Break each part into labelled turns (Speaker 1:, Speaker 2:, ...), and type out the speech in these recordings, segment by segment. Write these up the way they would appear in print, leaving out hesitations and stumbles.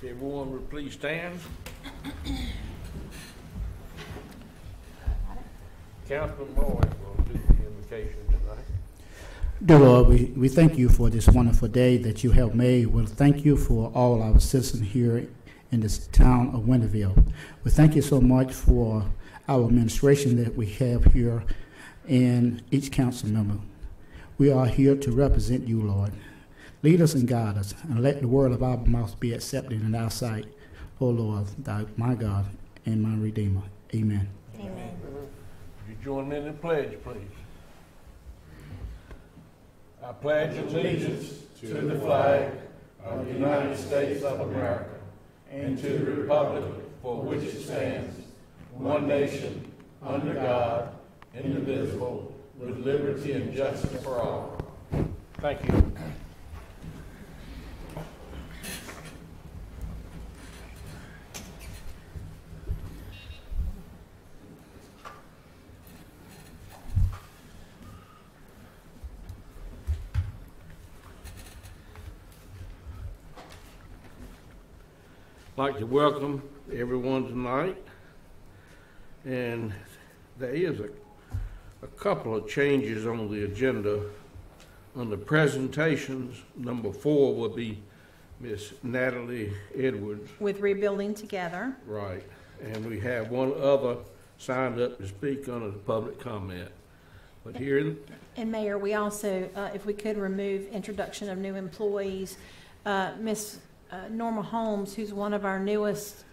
Speaker 1: If everyone would please stand. Councilman Boyd will do the invocation tonight.
Speaker 2: Dear Lord, we thank you for this wonderful day that you have made. We thank you for all our citizens here in this town of Winterville. We thank you so much for our administration that we have here and each council member. We are here to represent you, Lord. Lead us and guide us, and let the word of our mouth be accepted in our sight. O Lord, thou my God and my Redeemer. Amen.
Speaker 3: Amen.
Speaker 1: Would you join me in the pledge, please? I pledge allegiance to the flag of the United States of America and to the republic for which it stands, one nation, under God, indivisible, with liberty and justice for all. Thank you. I'd like to welcome everyone tonight, and there is a couple of changes on the agenda. On the presentations, number 4 will be Miss Natalie Edwards.
Speaker 3: With Rebuilding Together.
Speaker 1: Right, and we have one other signed up to speak under the public comment. But here,
Speaker 3: And Mayor, we also, if we could remove introduction of new employees, Miss Norma Holmes, who's one of our newest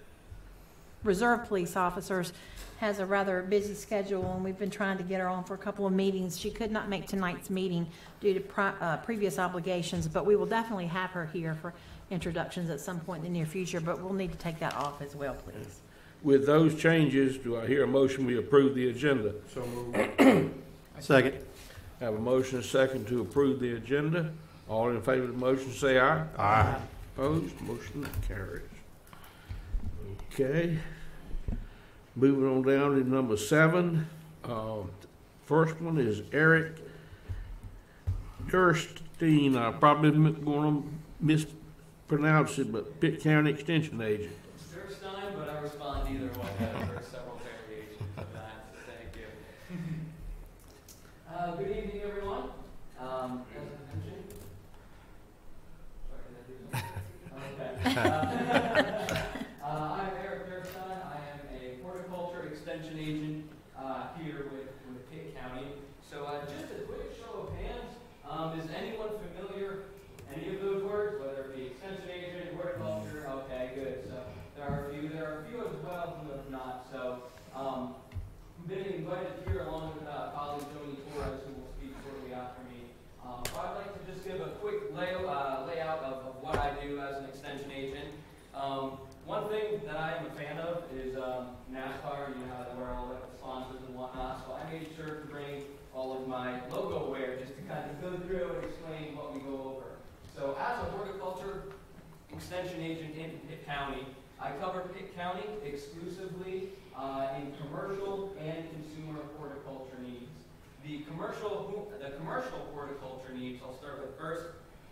Speaker 3: reserve police officers, has a rather busy schedule, and we've been trying to get her on for a couple of meetings. She could not make tonight's meeting due to previous obligations, but we will definitely have her here for introductions at some point in the near future, but we'll need to take that off as well, please.
Speaker 1: with those changes, do I hear a motion we approve the agenda?
Speaker 4: So moved. Second.
Speaker 1: Have a motion and a second to approve the agenda. All in favor of the motion say aye.
Speaker 4: Aye.
Speaker 1: Opposed? Motion carries. Okay. Moving on down to number 7. First one is Eric Gerstein. I'm probably going to mispronounce it, but Pitt County Extension Agent.
Speaker 5: It's Gerstein, but I respond either way. There are several variations of that, so thank you. Good evening, everyone. As I mentioned, I'm Eric Gerstein. I am a horticulture extension agent here with Pitt County. So just a quick show of hands. Is anyone familiar with any of those words, whether it be extension agent, horticulture? Okay, good. So there are a few as well who have not. So I've been invited here along with colleague Joni Torres, who will speak shortly after me. So I'd like to just give a quick layout of what I do as an extension agent. One thing that I am a fan of is NASCAR. You know how they wear all the sponsors and whatnot. So I made sure to bring all of my logo wear just to kind of go through and explain what we go over. So as a horticulture extension agent in Pitt County, I cover Pitt County exclusively in commercial and consumer horticulture needs. The commercial horticulture needs, I'll start with first.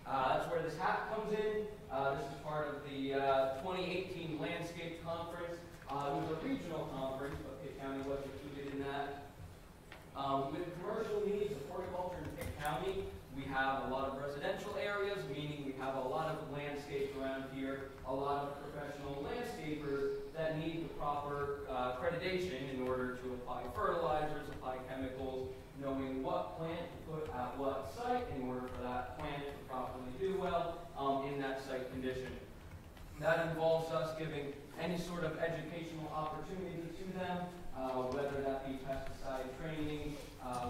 Speaker 5: That's where this hat comes in. This is part of the 2018 Landscape Conference. It was a regional conference, but Pitt County was included in that. With commercial needs of horticulture in Pitt County, we have a lot of residential areas, meaning we have a lot of landscape around here, a lot of professional landscapers that need the proper accreditation in order to apply fertilizers, apply chemicals, knowing what plant to put at what site in order for that plant to properly do well in that site condition. That involves us giving any sort of educational opportunity to them, whether that be pesticide training,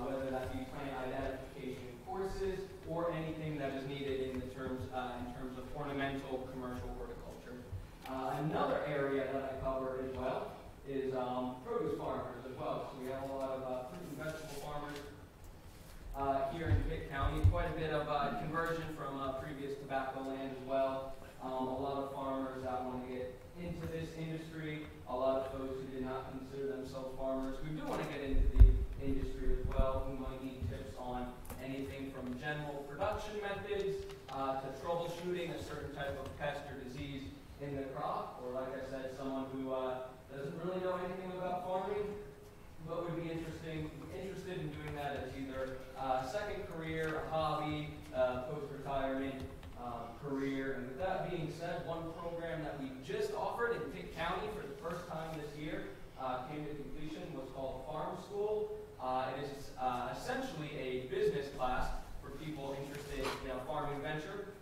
Speaker 5: whether that be plant identification courses, or anything that is needed in terms of ornamental commercial horticulture. Another area that I cover as well is produce farmers as well. So we have a lot of fruit and vegetable farmers here in Pitt County. Quite a bit of conversion from previous tobacco land as well. A lot of farmers that want to get into this industry. A lot of folks who did not consider themselves farmers who do want to get into the industry as well, who might need tips on anything from general production methods to troubleshooting a certain type of pest or disease in the crop career, a hobby, post-retirement career. And with that being said, one program that we just offered in Pitt County for the first time this year came to completion was called Farm School. It is essentially a business class for people interested in a farming venture.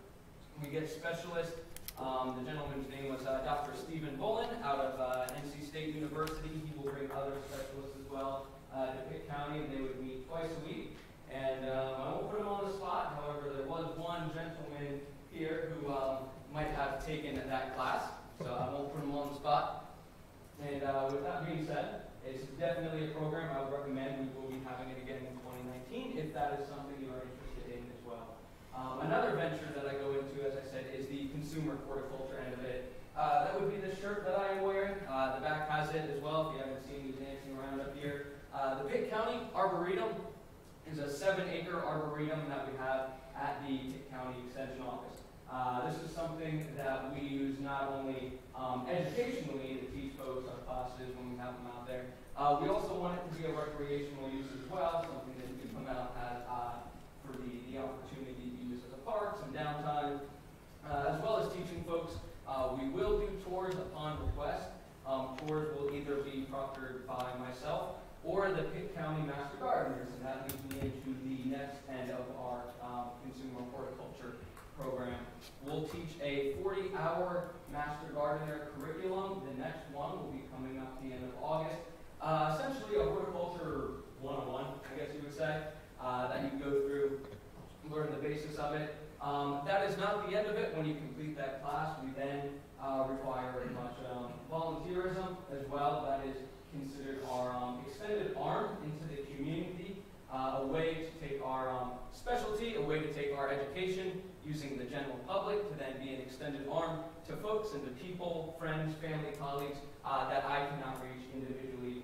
Speaker 5: We get specialists. The gentleman's name was Dr. Stephen Bullen out of NC State University. He will bring other specialists as well to Pitt County, and they would meet twice a week. And I won't put him on the spot. However, there was one gentleman here who might have taken that class, so I won't put him on the spot. And with that being said, it's definitely a program I would recommend. We will be having it again in 2019 if that is something you are interested in as well. Another venture that I go into, as I said, is the consumer horticulture end of it. That would be the shirt that I am wearing. The back has it as well, if you haven't seen me dancing around up here. The Pitt County Arboretum is a 7-acre arboretum that we have at the Pitt County Extension Office. This is something that we use not only educationally to teach folks our classes when we have them out there. We also want it to be a recreational use as well, something that you can come out as for the opportunity to use as a park, some downtime, as well as teaching folks. We will do tours upon request. Tours will either be proctored by myself or the Pitt County Master Gardeners, and that leads me into the next end of our consumer horticulture program. We'll teach a 40-hour Master Gardener curriculum. The next one will be coming up at the end of August. Essentially a horticulture 101, I guess you would say, that you can go through, learn the basis of it. That is not the end of it. When you complete that class, we then require much volunteerism as well. That is considered our extended arm into the community, a way to take our specialty, a way to take our education using the general public to then be an extended arm to folks and to people, friends, family, colleagues that I cannot reach individually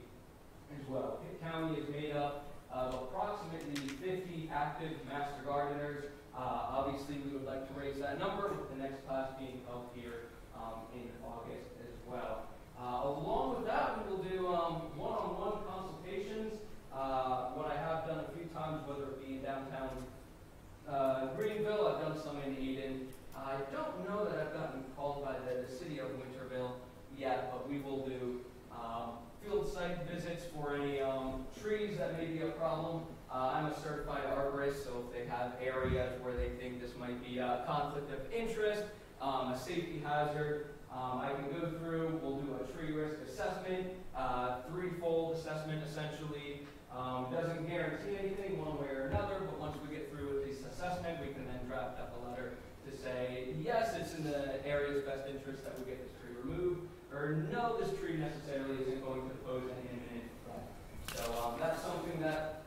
Speaker 5: as well. Pitt County is made up of approximately 50 active Master Gardeners. Obviously, we would like to raise that number with the next class being held here in August as well. Along with that, we will do one-on-one consultations. What I have done a few times, whether it be in downtown Greenville, I've done some in Eden. I don't know that I've gotten called by the city of Winterville yet, but we will do field site visits for any trees that may be a problem. I'm a certified arborist, so if they have areas where they think this might be a conflict of interest, a safety hazard, I can go through, we'll do a tree risk assessment, threefold assessment essentially. Doesn't guarantee anything one way or another, but once we get through with this assessment, we can then draft up a letter to say, yes, it's in the area's best interest that we get this tree removed, or no, this tree necessarily isn't going to pose an imminent threat. So that's something that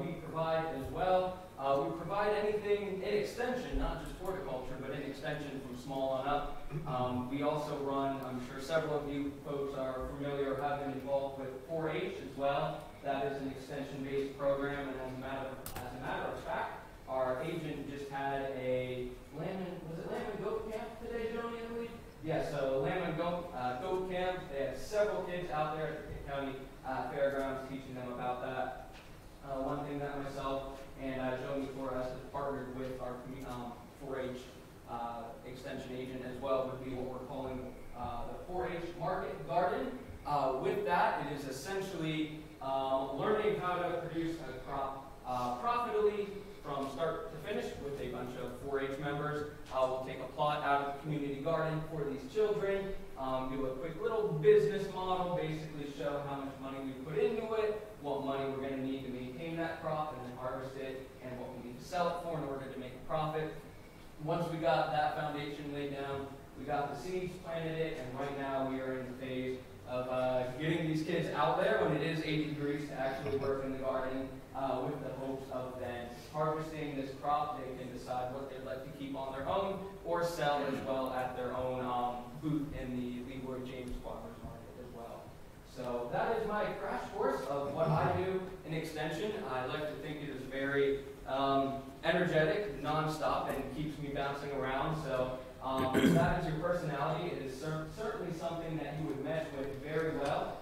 Speaker 5: we provide as well. We provide anything in extension, not just horticulture, but in extension from small on up. We also run, I'm sure several of you folks are familiar or have been involved with 4-H as well. That is an extension-based program, and as a matter of fact, our agent just had a lamb and goat camp today, Joni, I believe? Yeah, so lamb and goat camp. They had several kids out there at the Pitt County Fairgrounds teaching them about that. One thing that myself and Joni Torres has partnered with our 4-H extension agent as well would be what we're calling the 4-H Market Garden. With that, it is essentially learning how to produce a crop profitably from start to finish with a bunch of 4-H members. We'll take a plot out of the community garden for these children, do a quick little business model, basically show how much money we put into it, what money we're going to need to maintain that crop and then harvest it, and what we need to sell it for in order to make a profit. Once we got that foundation laid down, we got the seeds, planted it, and right now we are in the phase of getting these kids out there when it is 80 degrees to actually work in the garden with the hopes of then harvesting this crop. They can decide what they'd like to keep on their own or sell as well at their own booth in the Leroy James Farmers Market as well. So that is my crash course of what I do in Extension. I like to think it is very energetic, nonstop, and keeps me bouncing around. So if that is your personality, it is certainly something that you would mesh with very well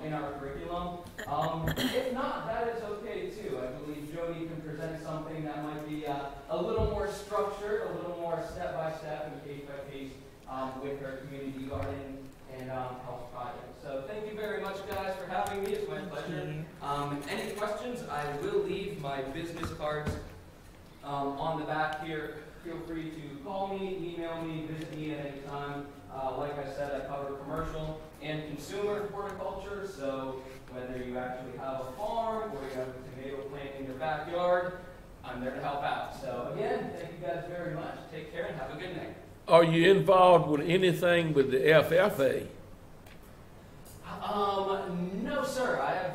Speaker 5: in our curriculum. If not, that is okay too. I believe Jody can present something that might be a little more structured, a little more step-by-step and case-by-case with her community garden and health project. So thank you very much, guys, for having me. It's my pleasure. Any questions? I will leave my business cards on the back here. Feel free to call me, email me, visit me at any time. Like I said, I cover commercial and consumer horticulture, so whether you actually have a farm or you have a tomato plant in your backyard, I'm there to help out. So again, thank you guys very much. Take care and have a good night.
Speaker 1: Are you involved with anything with the FFA?
Speaker 5: No, sir. I have.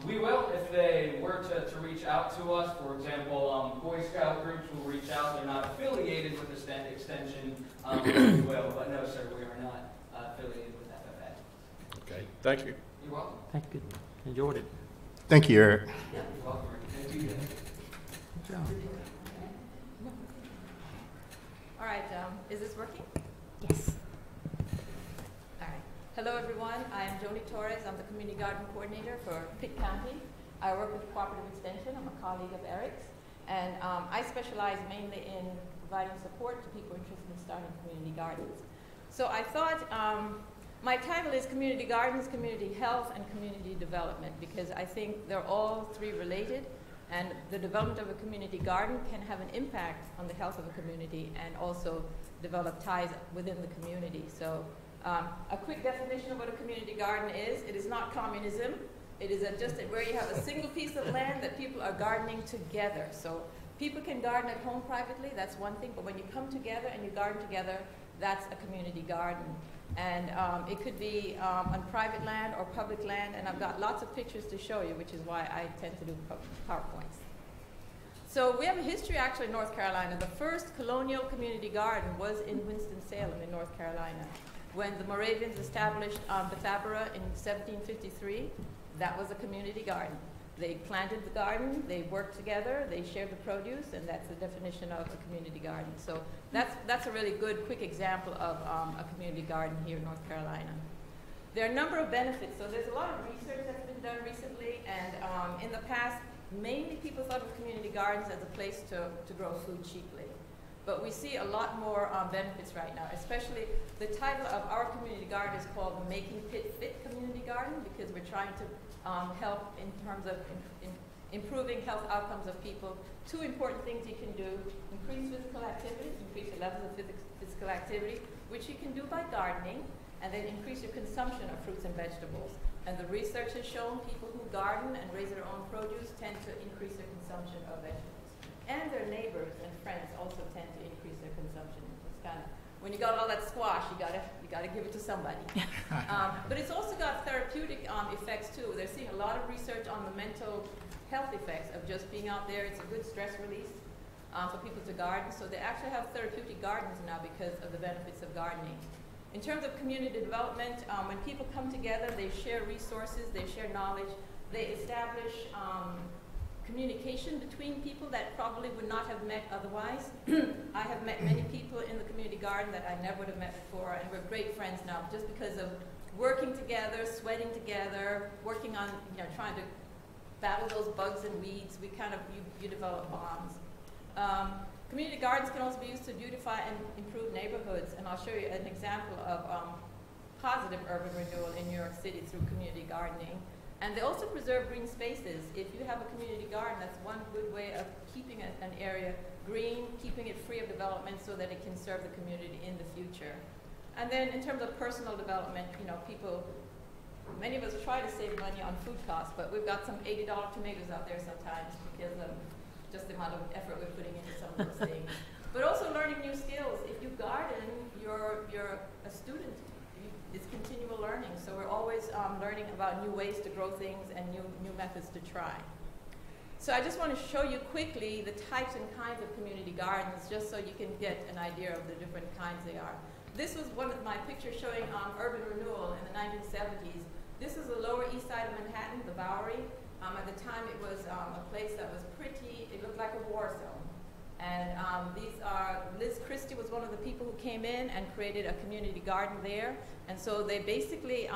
Speaker 5: We will if they were to reach out to us. For example, Boy Scout groups will reach out. They're not affiliated with the extension. We will, but no, sir, we are not affiliated with FFA.
Speaker 1: Okay, thank you.
Speaker 5: You're welcome.
Speaker 4: Thank you. Enjoyed it.
Speaker 6: Thank you, Eric.
Speaker 5: Yeah, you're welcome. Thank you.
Speaker 7: All right, is this working?
Speaker 3: Yes.
Speaker 7: All right. Hello, everyone. I am Joni Torres. I'm the Community Garden Coordinator for Pitt County. I work with Cooperative Extension. I'm a colleague of Eric's. And I specialize mainly in providing support to people interested in starting community gardens. So I thought my title is Community Gardens, Community Health, and Community Development, because I think they're all three related. And the development of a community garden can have an impact on the health of a community and also develop ties within the community. So a quick definition of what a community garden is: it is not communism. It is just where you have a single piece of land that people are gardening together. So people can garden at home privately, that's one thing, but when you come together and you garden together, that's a community garden. And it could be on private land or public land, and I've got lots of pictures to show you, which is why I tend to do PowerPoints. So we have a history actually in North Carolina. The first colonial community garden was in Winston-Salem in North Carolina. When the Moravians established Bethabara in 1753, that was a community garden. They planted the garden, they worked together, they shared the produce, and that's the definition of a community garden. So that's a really good, quick example of a community garden here in North Carolina. There are a number of benefits. So there's a lot of research that's been done recently, and in the past, mainly people thought of community gardens as a place to grow food cheaply. But we see a lot more benefits right now, especially the title of our community garden is called Making Pitt Fit Community Garden, because we're trying to help in terms of improving health outcomes of people. Two important things you can do: increase physical activity, increase your levels of physical activity, which you can do by gardening, and then increase your consumption of fruits and vegetables. And the research has shown people who garden and raise their own produce tend to increase their consumption of vegetables. And their neighbors and friends also tend to increase their consumption. It's kind of, when you got all that squash, you gotta give it to somebody. But it's also got therapeutic effects too. They're seeing a lot of research on the mental health effects of just being out there. It's a good stress release for people to garden. So they actually have therapeutic gardens now because of the benefits of gardening. In terms of community development, when people come together, they share resources, they share knowledge, they establish communication between people that probably would not have met otherwise. I have met many people in the community garden that I never would have met before, and we're great friends now just because of working together, sweating together, working on, trying to battle those bugs and weeds. We kind of, you develop bonds. Community gardens can also be used to beautify and improve neighborhoods, and I'll show you an example of positive urban renewal in New York City through community gardening. And they also preserve green spaces. If you have a community garden, that's one good way of keeping an area green, keeping it free of development so that it can serve the community in the future. And then in terms of personal development, many of us try to save money on food costs, but we've got some $80 tomatoes out there sometimes because of just the amount of effort we're putting into some of those things. But also learning new skills. If you garden, you're a student. It's continual learning, so we're always learning about new ways to grow things and new methods to try. So I just want to show you quickly the types and kinds of community gardens, just so you can get an idea of the different kinds they are. This was one of my pictures showing urban renewal in the 1970s. This is the Lower East Side of Manhattan, the Bowery. At the time, it was a place that was pretty, it looked like a war zone. And Liz Christie was one of the people who came in and created a community garden there. And so they basically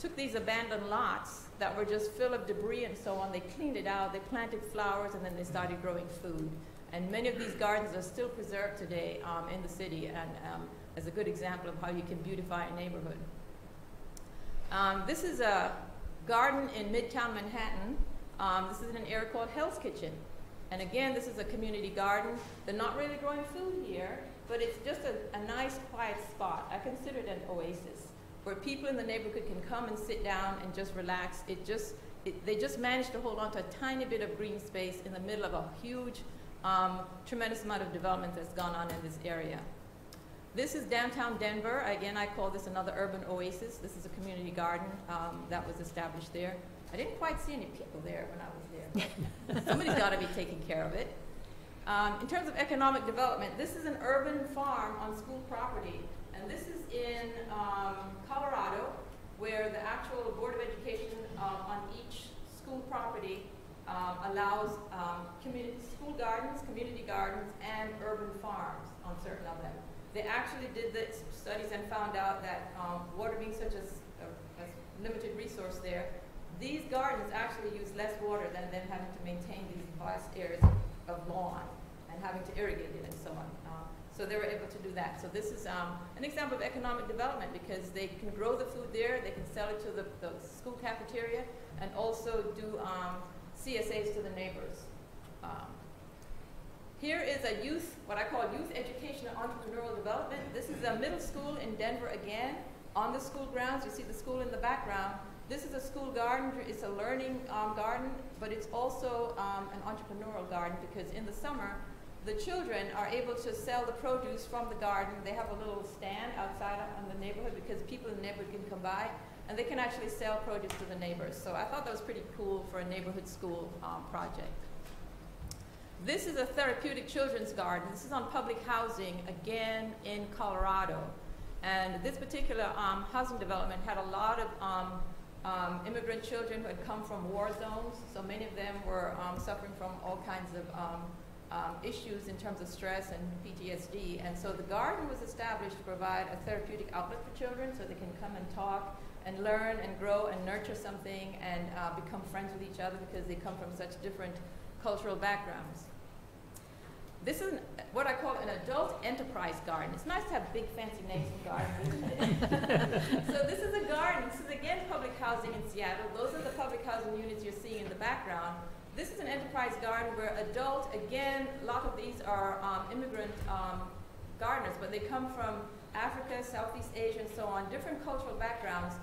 Speaker 7: took these abandoned lots that were just full of debris and so on. They cleaned it out, they planted flowers, and then they started growing food. And many of these gardens are still preserved today in the city, and as a good example of how you can beautify a neighborhood. This is a garden in Midtown Manhattan. This is in an area called Hell's Kitchen. And again, this is a community garden. They're not really growing food here, but it's just a nice, quiet spot. I consider it an oasis where people in the neighborhood can come and sit down and just relax. They just managed to hold on to a tiny bit of green space in the middle of a huge, tremendous amount of development that's gone on in this area. This is downtown Denver. Again, I call this another urban oasis. This is a community garden that was established there. I didn't quite see any people there when I was there. Somebody's got to be taking care of it. In terms of economic development, this is an urban farm on school property. And this is in Colorado, where the actual Board of Education on each school property allows school gardens, community gardens, and urban farms on certain of them. They actually did the studies and found out that water being such a limited resource there, these gardens actually use less water than them having to maintain these vast areas of lawn and having to irrigate it and so on. So they were able to do that. So this is an example of economic development because they can grow the food there, they can sell it to the school cafeteria, and also do CSAs to the neighbors. Here is a what I call youth education and entrepreneurial development. This is a middle school in Denver again, on the school grounds. You see the school in the background. This is a school garden. It's a learning garden, but it's also an entrepreneurial garden because in the summer, the children are able to sell the produce from the garden. They have a little stand outside in the neighborhood because people in the neighborhood can come by, and they can actually sell produce to the neighbors. So I thought that was pretty cool for a neighborhood school project. This is a therapeutic children's garden. This is on public housing, again, in Colorado. And this particular housing development had a lot of immigrant children who had come from war zones. So many of them were suffering from all kinds of issues in terms of stress and PTSD. And so the garden was established to provide a therapeutic outlet for children so they can come and talk and learn and grow and nurture something and become friends with each other because they come from such different cultural backgrounds. This is what I call an adult enterprise garden. It's nice to have big fancy names in gardens, isn't it? So this is a garden. This is again public housing in Seattle. Those are the public housing units you're seeing in the background. This is an enterprise garden where adult, again, a lot of these are immigrant gardeners, but they come from Africa, Southeast Asia, and so on, different cultural backgrounds,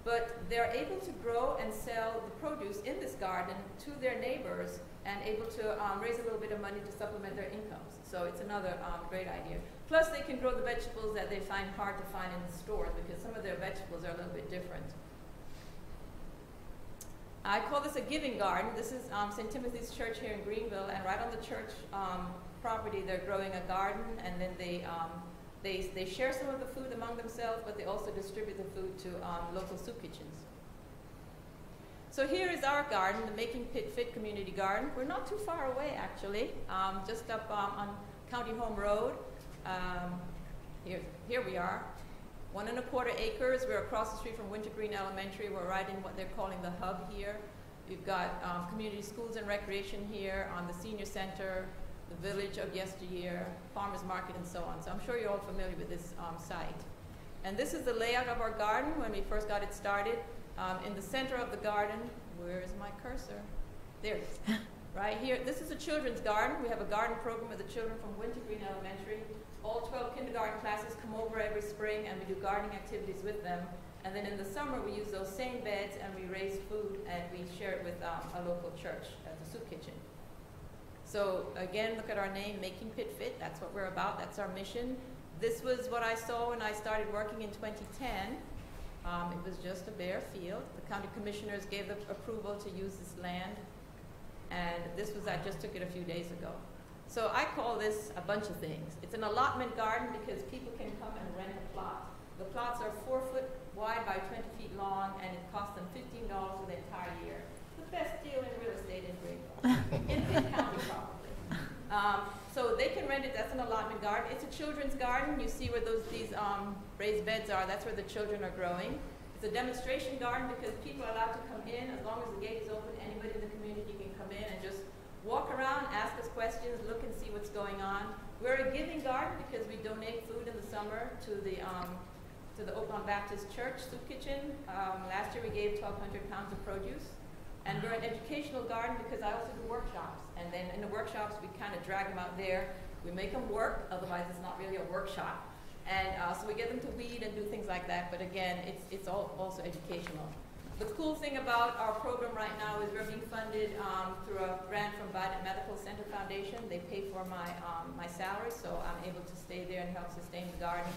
Speaker 7: but they're able to grow and sell the produce in this garden to their neighbors and able to raise a little bit of money to supplement their incomes. So it's another great idea. Plus they can grow the vegetables that they find hard to find in the stores because some of their vegetables are a little bit different. I call this a giving garden. This is St. Timothy's Church here in Greenville, and right on the church property they're growing a garden, and then they share some of the food among themselves, but they also distribute the food to local soup kitchens. So here is our garden, the Making Pit Fit Community Garden. We're not too far away, actually, just up on County Home Road. Here we are, 1¼ acres. We're across the street from Winter Green Elementary. We're right in what they're calling the hub here. We've got community schools and recreation here, on the senior center, the village of yesteryear, farmers market, and so on. So I'm sure you're all familiar with this site. And this is the layout of our garden when we first got it started. In the center of the garden, where is my cursor? There it is. Right here, this is a children's garden. We have a garden program with the children from Winter Green Elementary. All 12 kindergarten classes come over every spring and we do gardening activities with them. And then in the summer, we use those same beds and we raise food and we share it with a local church as a soup kitchen. So again, look at our name, Making Pit Fit. That's what we're about. That's our mission. This was what I saw when I started working in 2010. It was just a bare field. The county commissioners gave the approval to use this land. And this was, I just took it a few days ago. So I call this a bunch of things. It's an allotment garden because people can come and rent a plot. The plots are 4 foot wide by 20 feet long, and it costs them $15 for the entire year. The best deal in real estate in Greenville, in Pitt County probably. So they can rent it. That's an allotment garden. It's a children's garden. You see where these raised beds are. That's where the children are growing. It's It's a demonstration garden because people are allowed to come in. As long as the gate is open, anybody in the community can come in and just walk around, ask us questions, look and see what's going on. We're a giving garden because we donate food in the summer to the Oakland Baptist Church soup kitchen. Last year we gave 1,200 pounds of produce. And we're an educational garden because I also do workshops. And then in the workshops, we kind of drag them out there. We make them work, otherwise it's not really a workshop. And so we get them to weed and do things like that. But again, it's also educational. The cool thing about our program right now is we're being funded through a grant from Biden Medical Center Foundation. They pay for my salary, so I'm able to stay there and help sustain the garden.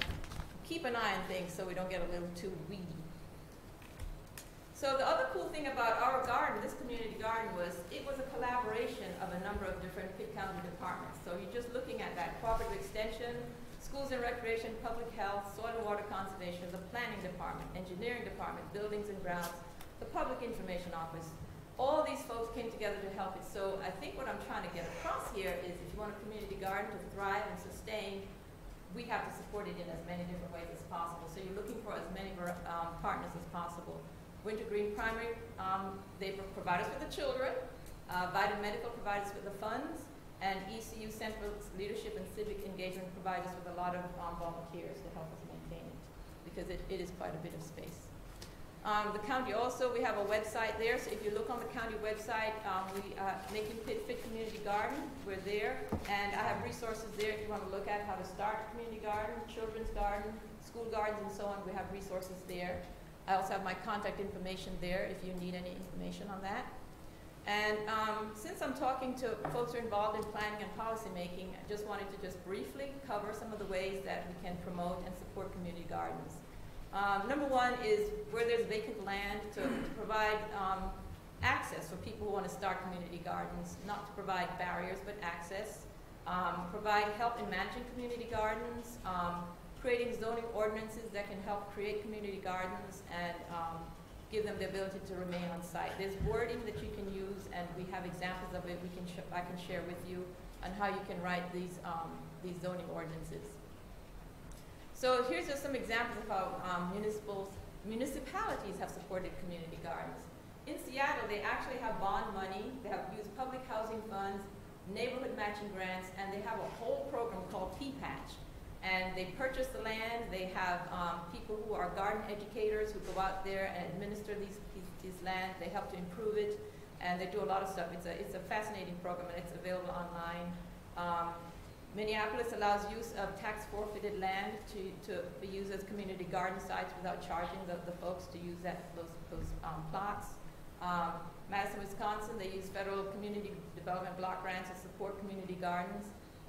Speaker 7: Keep an eye on things so we don't get a little too weedy. So the other cool thing about our garden, this community garden, was it was a collaboration of a number of different Pitt County departments. So you're just looking at that: cooperative extension, schools and recreation, public health, soil and water conservation, the planning department, engineering department, buildings and grounds, the public information office. All these folks came together to help it. So I think what I'm trying to get across here is if you want a community garden to thrive and sustain, we have to support it in as many different ways as possible. So you're looking for as many partners as possible. Wintergreen Primary, they provide us with the children. Biden Medical provides us with the funds. And ECU Central Leadership and Civic Engagement provides us with a lot of volunteers to help us maintain it, because it is quite a bit of space. The county also, we have a website there, so if you look on the county website, Making Pitt Fit Community Garden, we're there. And I have resources there if you want to look at how to start a community garden, children's garden, school gardens, and so on. We have resources there. I also have my contact information there if you need any information on that. And since I'm talking to folks who are involved in planning and policy making, I just wanted to just briefly cover some of the ways that we can promote and support community gardens. Number one is where there's vacant land to provide access for people who want to start community gardens, not to provide barriers, but access. Provide help in managing community gardens, creating zoning ordinances that can help create community gardens and give them the ability to remain on site. There's wording that you can use, and we have examples of it I can share with you on how you can write these zoning ordinances. So here's just some examples of how municipalities have supported community gardens. In Seattle, they actually have bond money, they have used public housing funds, neighborhood matching grants, and they have a whole program called P-Patch. And they purchase the land. They have people who are garden educators who go out there and administer these land. They help to improve it, and they do a lot of stuff. It's a fascinating program, and it's available online. Minneapolis allows use of tax forfeited land to be used as community garden sites without charging the folks to use those plots. Madison, Wisconsin, they use federal community development block grants to support community gardens.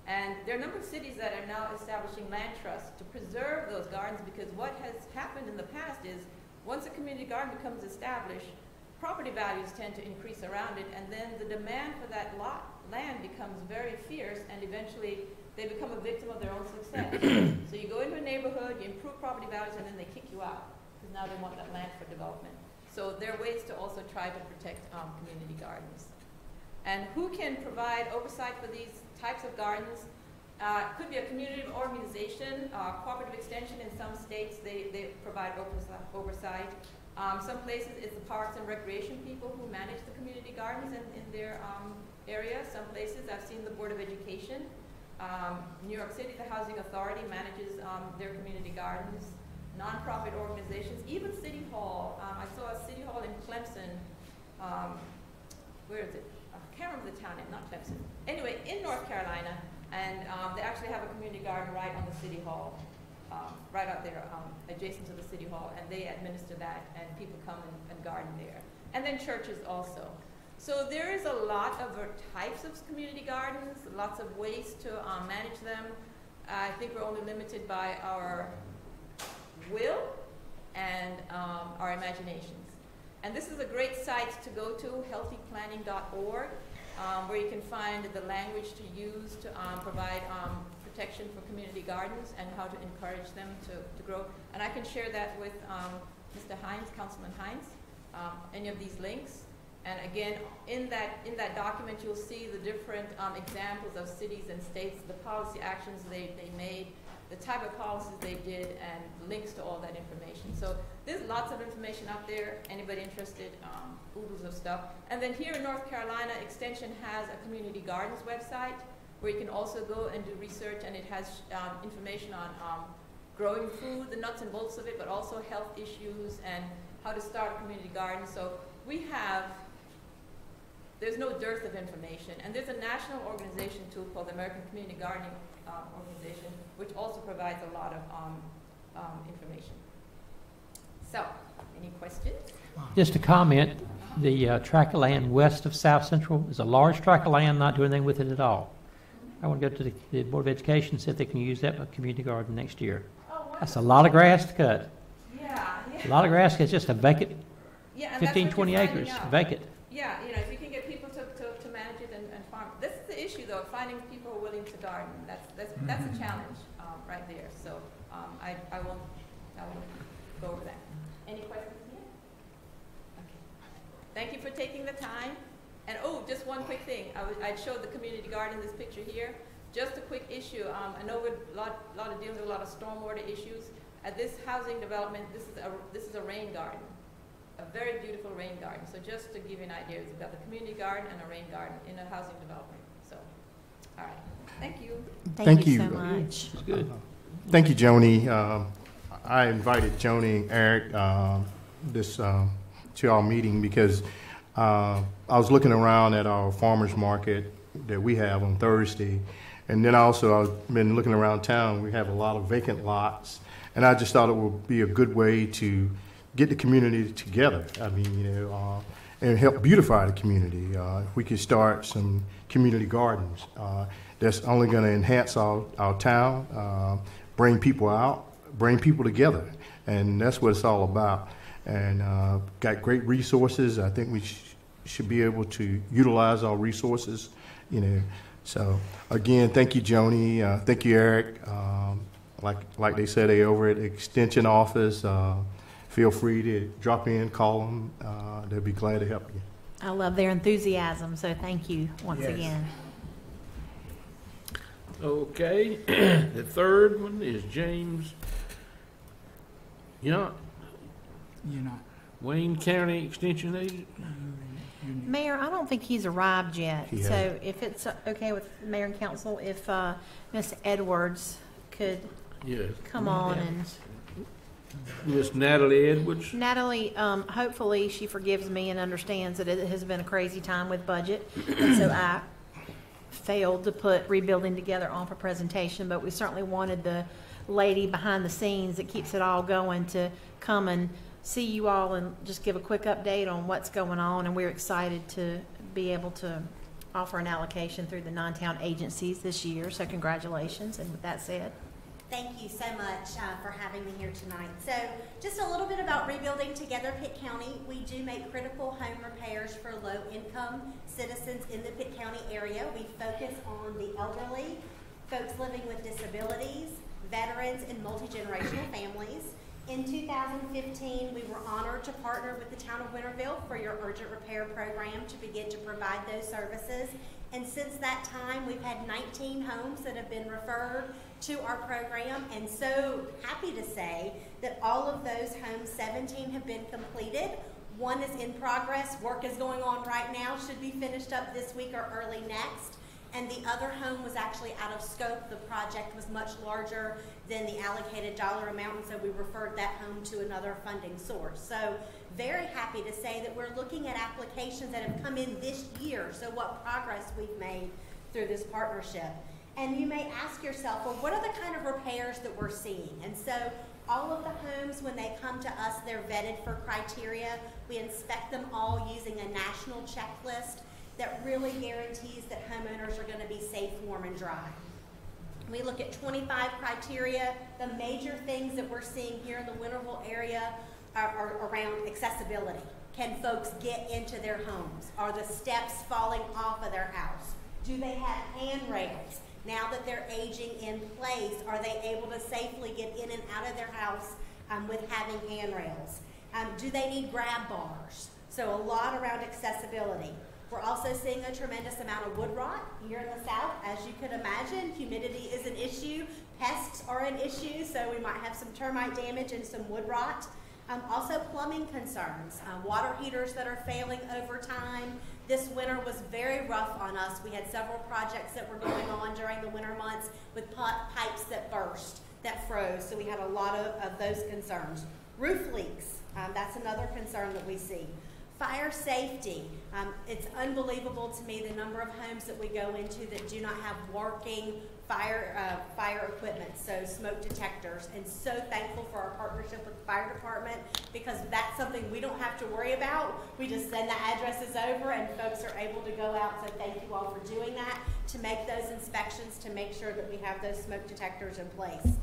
Speaker 7: And there are a number of cities that are now establishing land trusts to preserve those gardens, because what has happened in the past is once a community garden becomes established, property values tend to increase around it, and then the demand for that land becomes very fierce, and eventually they become a victim of their own success. So you go into a neighborhood, you improve property values, and then they kick you out, because now they want that land for development. So there are ways to also try to protect community gardens. And who can provide oversight for these types of gardens? Could be a community organization, cooperative extension. In some states, they provide oversight. Some places, it's the parks and recreation people who manage the community gardens in their area. Some places, I've seen the Board of Education. New York City, the Housing Authority manages their community gardens. Nonprofit organizations, even City Hall. I saw a City Hall in Clemson. Where is it? I can't remember the town name, not Clemson. Anyway, in North Carolina, and they actually have a community garden right on the City Hall, right out there, adjacent to the City Hall, and they administer that, and people come and garden there. And then churches also. So there is a lot of types of community gardens, lots of ways to manage them. I think we're only limited by our will and our imaginations. And this is a great site to go to, healthyplanning.org, where you can find the language to use to provide protection for community gardens and how to encourage them to grow. And I can share that with Mr. Hines, Councilman Hines, any of these links. And again, in that document, you'll see the different examples of cities and states, the policy actions they made, the type of policies they did, and links to all that information. So there's lots of information out there. Anybody interested, oodles of stuff. And then here in North Carolina, Extension has a community gardens website where you can also go and do research, and it has information on growing food, the nuts and bolts of it, but also health issues and how to start a community garden. So there's no dearth of information. And there's a national organization too called the American Community Gardening Organization, which also provides a lot of information. So, any questions?
Speaker 6: Just a comment, the tract of land west of South Central is a large tract of land, not doing anything with it at all. I want to go to the Board of Education and see if they can use that for community garden next year.
Speaker 7: Oh,
Speaker 6: That's a lot of grass to cut.
Speaker 7: yeah.
Speaker 6: A lot of grass, it's just a vacant,
Speaker 7: Yeah, and
Speaker 6: 15,
Speaker 7: that's what
Speaker 6: 20
Speaker 7: you're
Speaker 6: acres,
Speaker 7: finding out.
Speaker 6: vacant.
Speaker 7: Yeah, if you can get people to manage it and farm. This is the issue, though, finding people who are willing to garden. That's a challenge right there. So I won't go over that. Any questions here? Okay. Thank you for taking the time. And just one quick thing. I showed the community garden this picture here. Just a quick issue. I know we're dealing with a lot of stormwater issues. At this housing development, this is a rain garden. A very beautiful rain garden. So just to give you an idea, we've got the community garden and a rain garden in a housing development. So, all right. Thank you.
Speaker 3: Thank you so much.
Speaker 6: It's good.
Speaker 1: Thank you, Joni. I invited Joni and Eric to our meeting because I was looking around at our farmers market that we have on Thursday, and then also I've been looking around town. We have a lot of vacant lots, and I just thought it would be a good way to get the community together. I mean, and help beautify the community. If we could start some community gardens, that's only going to enhance our town, bring people out, bring people together, and that's what it's all about. And got great resources. I think we should be able to utilize our resources, So again, thank you, Joni. Thank you, Eric. Like they said, they over at the Extension office. Feel free to drop in, call them. They'll be glad to help you.
Speaker 3: I love their enthusiasm, so thank you once again.
Speaker 8: Okay, the third one is James Yount,
Speaker 2: You're not.
Speaker 8: Wayne County Extension Agent.
Speaker 3: Mayor, I don't think he's arrived yet,
Speaker 1: He
Speaker 3: so
Speaker 1: hasn't.
Speaker 3: if it's okay with Mayor and Council, if Ms. Edwards could
Speaker 8: Yes.
Speaker 3: come on and
Speaker 8: Miss Natalie Edwards.
Speaker 3: Natalie, hopefully she forgives me and understands that it has been a crazy time with budget, and so I failed to put rebuilding together on for presentation, but we certainly wanted the lady behind the scenes that keeps it all going to come and see you all and just give a quick update on what's going on, and we're excited to be able to offer an allocation through the non-town agencies this year, so congratulations. And with that said,
Speaker 9: Thank you so much for having me here tonight. So just a little bit about Rebuilding Together Pitt County. We do make critical home repairs for low-income citizens in the Pitt County area. We focus on the elderly, folks living with disabilities, veterans, and multi-generational families. In 2015, we were honored to partner with the town of Winterville for your urgent repair program to begin to provide those services. And since that time, we've had 19 homes that have been referred to our program, and so happy to say that all of those homes, 17 have been completed. One is in progress. Work is going on right now, should be finished up this week or early next. And the other home was actually out of scope. The project was much larger than the allocated dollar amount, and so we referred that home to another funding source. So very happy to say that we're looking at applications that have come in this year, so what progress we've made through this partnership. And you may ask yourself, well, what are the kind of repairs that we're seeing? And so all of the homes, when they come to us, they're vetted for criteria. We inspect them all using a national checklist that really guarantees that homeowners are going to be safe, warm, and dry. We look at 25 criteria. The major things that we're seeing here in the Winterville area are around accessibility. Can folks get into their homes? Are the steps falling off of their house? Do they have handrails? Now that they're aging in place, are they able to safely get in and out of their house with having handrails? Do they need grab bars? So a lot around accessibility. We're also seeing a tremendous amount of wood rot here in the south. As you could imagine, humidity is an issue. Pests are an issue, so we might have some termite damage and some wood rot. Also plumbing concerns, water heaters that are failing over time. This winter was very rough on us. We had several projects that were going on during the winter months with pipes that burst, that froze, so we had a lot of those concerns. Roof leaks, that's another concern that we see. Fire safety, it's unbelievable to me the number of homes that we go into that do not have working fire equipment, so smoke detectors, and so thankful for our partnership with the fire department because that's something we don't have to worry about. We just send the addresses over and folks are able to go out, so thank you all for doing that, to make those inspections, to make sure that we have those smoke detectors in place.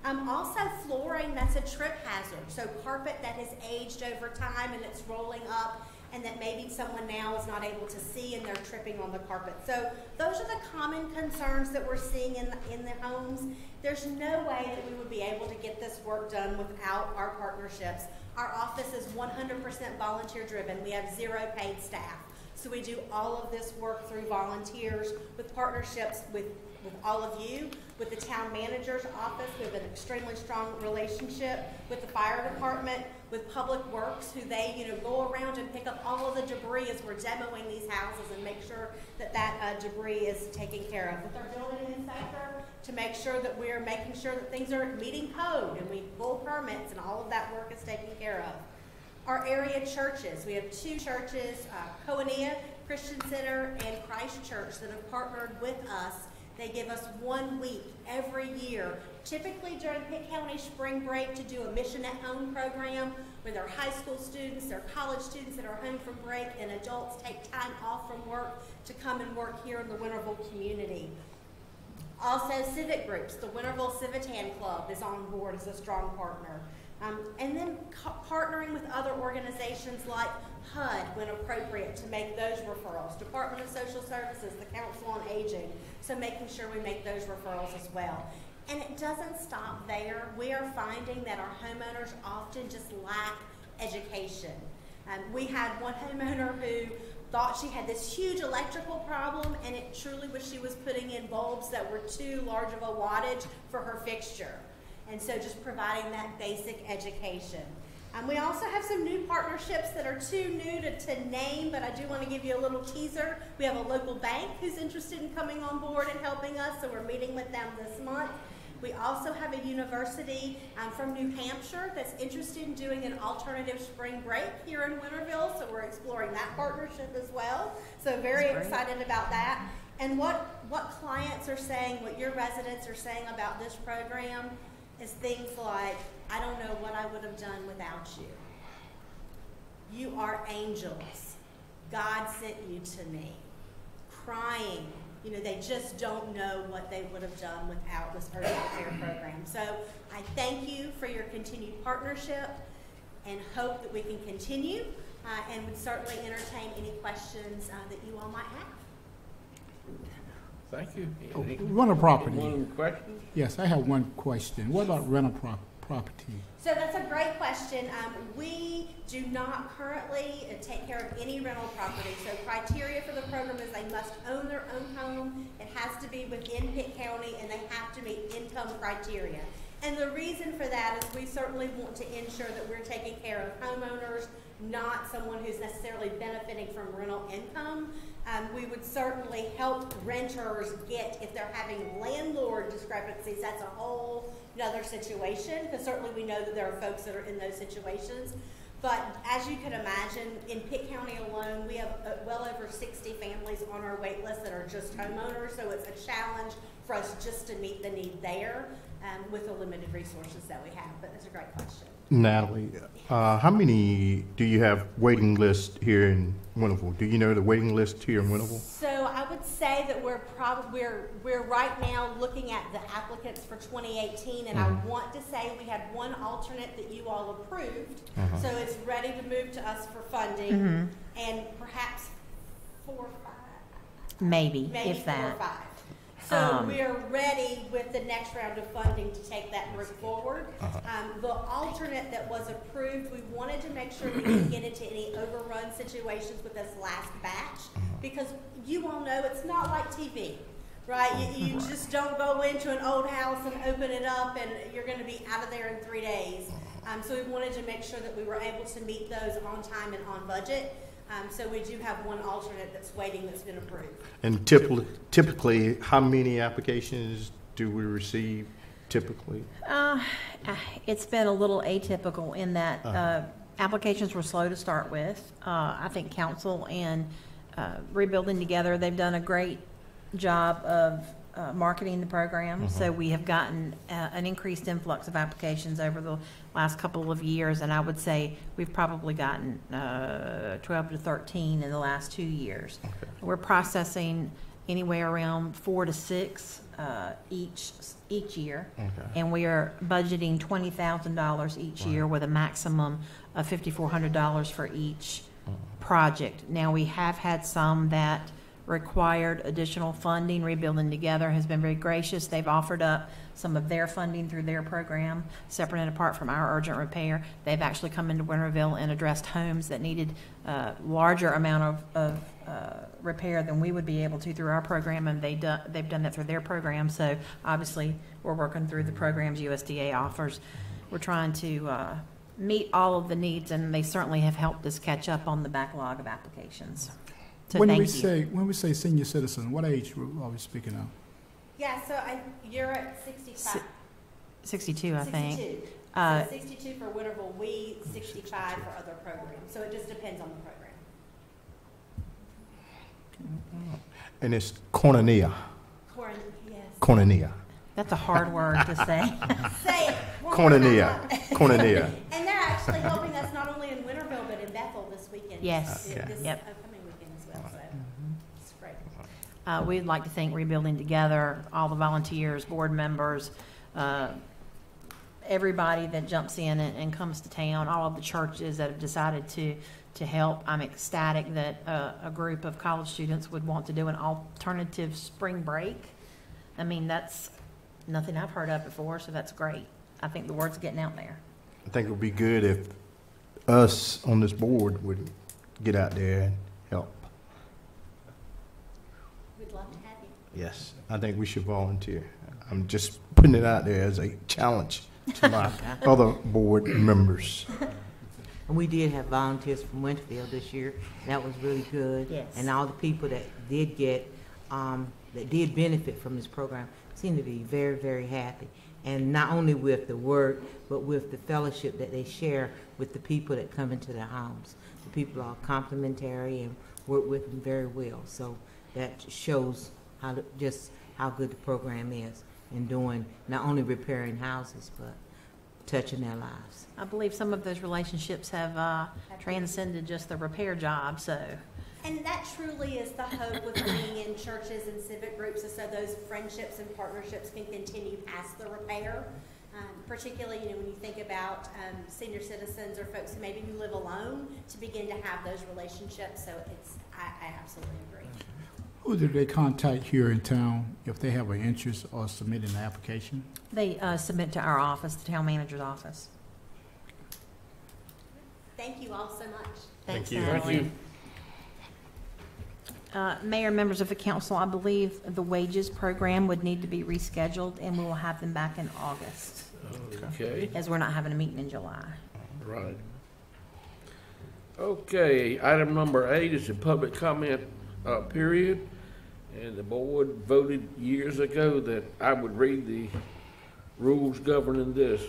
Speaker 9: Also flooring, that's a trip hazard, so carpet that has aged over time and it's rolling up and that maybe someone now is not able to see and they're tripping on the carpet. So those are the common concerns that we're seeing in the homes. There's no way that we would be able to get this work done without our partnerships. Our office is 100% volunteer driven. We have 0 paid staff. So we do all of this work through volunteers with partnerships with all of you, with the town manager's office. We have an extremely strong relationship with the fire department, with Public Works, who they go around and pick up all of the debris as we're demoing these houses and make sure that that debris is taken care of. With our building inspector, to make sure that we're making sure that things are meeting code and we pull permits and all of that work is taken care of. Our area churches, we have 2 churches, Koinonia Christian Center and Christ Church, that have partnered with us. They give us 1 week every year, typically during Pitt County spring break, to do a Mission at Home program where their high school students, their college students that are home from break, and adults take time off from work to come and work here in the Winterville community. Also civic groups, the Winterville Civitan Club is on board as a strong partner. And then partnering with other organizations like HUD when appropriate to make those referrals, Department of Social Services, the Council on Aging, so making sure we make those referrals as well. And it doesn't stop there. We are finding that our homeowners often just lack education. We had one homeowner who thought she had this huge electrical problem, and it truly was she was putting in bulbs that were too large of a wattage for her fixture. And so just providing that basic education. We also have some new partnerships that are too new to name, but I do want to give you a little teaser. We have a local bank who's interested in coming on board and helping us, so we're meeting with them this month. We also have a university from New Hampshire that's interested in doing an alternative spring break here in Winterville, so we're exploring that partnership as well. So very excited about that. And what clients are saying, what your residents are saying about this program is things like, I don't know what I would have done without you. You are angels. God sent you to me. Crying. They just don't know what they would have done without this urgent care program. So I thank you for your continued partnership and hope that we can continue and would certainly entertain any questions that you all might have.
Speaker 8: Thank you.
Speaker 2: Rental property.
Speaker 8: One question?
Speaker 2: Yes, I have one question. What about rental property?
Speaker 9: So that's a great question. We do not currently take care of any rental property. So criteria for the program is they must own their own home. It has to be within Pitt County, and they have to meet income criteria. And the reason for that is we certainly want to ensure that we're taking care of homeowners, not someone who's necessarily benefiting from rental income. We would certainly help renters get, if they're having landlord discrepancies, that's a whole other situation, because certainly we know that there are folks that are in those situations. But as you can imagine, in Pitt County alone, we have well over 60 families on our wait list that are just homeowners, so it's a challenge for us just to meet the need there with the limited resources that we have. But that's a great question.
Speaker 4: Natalie, how many do you have waiting list here in Winterville? Do you know the waiting list here in Winterville?
Speaker 9: So I would say that we're right now looking at the applicants for 2018, and I want to say we had one alternate that you all approved, so it's ready to move to us for funding, and perhaps 4 or 5.
Speaker 3: Maybe4 if that.
Speaker 9: or 5. So we're ready with the next round of funding to take that group forward. The alternate that was approved, we wanted to make sure we didn't get into any overrun situations with this last batch, because you all know it's not like TV, right? You just don't go into an old house and open it up and you're going to be out of there in 3 days. So we wanted to make sure that we were able to meet those on time and on budget. So we do have one alternate that's waiting that's been approved.
Speaker 4: And typically, how many applications do we receive typically?
Speaker 3: It's been a little atypical in that applications were slow to start with. I think council and Rebuilding Together, they've done a great job of marketing the program. So we have gotten an increased influx of applications over the last couple of years, and I would say we've probably gotten 12 to 13 in the last 2 years.
Speaker 4: Okay.
Speaker 3: We're processing anywhere around 4 to 6 each year, and we are budgeting $20,000 each year with a maximum of $5,400 for each project. Now, we have had some that required additional funding. Rebuilding Together has been very gracious. They've offered up some of their funding through their program, separate and apart from our urgent repair. They've actually come into Winterville and addressed homes that needed a larger amount of repair than we would be able to through our program, and they've done that through their program. So obviously, we're working through the programs USDA offers. We're trying to meet all of the needs, and they certainly have helped us catch up on the backlog of applications. So
Speaker 2: When
Speaker 3: thank
Speaker 2: we
Speaker 3: you.
Speaker 2: say senior citizen, what age are we speaking of?
Speaker 9: Yeah, so you're at 65.
Speaker 3: 62, I think.
Speaker 9: 62.
Speaker 3: Uh,
Speaker 9: So 62 for Winterville, we 65 for other programs. So it just depends on the program.
Speaker 4: And it's Cornelia.
Speaker 9: Yes.
Speaker 4: Cornelia.
Speaker 3: That's a hard word to say.
Speaker 9: Say it. one more
Speaker 4: Cornelia.
Speaker 9: time.
Speaker 4: Cornelia.
Speaker 9: And they're actually helping us not only in Winterville, but in Bethel this weekend.
Speaker 3: Yes.
Speaker 9: This
Speaker 3: Yep.
Speaker 9: upcoming weekend as well. So it's great.
Speaker 3: We'd like to thank Rebuilding Together, all the volunteers, board members, everybody that jumps in and comes to town, all of the churches that have decided to help. I'm ecstatic that a group of college students would want to do an alternative spring break. I mean, that's nothing I've heard of before, so that's great. I think the word's getting out there.
Speaker 4: I think it would be good if us on this board would get out there and help.
Speaker 9: We'd love to have you.
Speaker 4: Yes, I think we should volunteer. I'm just putting it out there as a challenge to my other board members.
Speaker 10: And we did have volunteers from Winterville this year. That was really good.
Speaker 3: Yes.
Speaker 10: And all the people that did get, that did benefit from this program seem to be very, very happy. And not only with the work, but with the fellowship that they share with the people that come into their homes. The people are complimentary and work with them very well. So that shows just how good the program is in doing, not only repairing houses, but touching their lives.
Speaker 3: I believe some of those relationships have transcended just the repair job, so.
Speaker 9: And that truly is the hope with being in churches and civic groups, is so those friendships and partnerships can continue past the repair. Particularly, when you think about senior citizens or folks who maybe live alone, to begin to have those relationships. So I absolutely agree.
Speaker 2: Who do they contact here in town if they have an interest or submit an application?
Speaker 3: They submit to our office, the town manager's office.
Speaker 9: Thank you all so much.
Speaker 3: Thanks,
Speaker 4: you.
Speaker 3: Natalie. Mayor, members of the council, I believe the wages program would need to be rescheduled, and we will have them back in August,
Speaker 8: Okay,
Speaker 3: as we're not having a meeting in July.
Speaker 8: right. Okay, item number 8 is the public comment period. And the board voted years ago that I would read the rules governing this.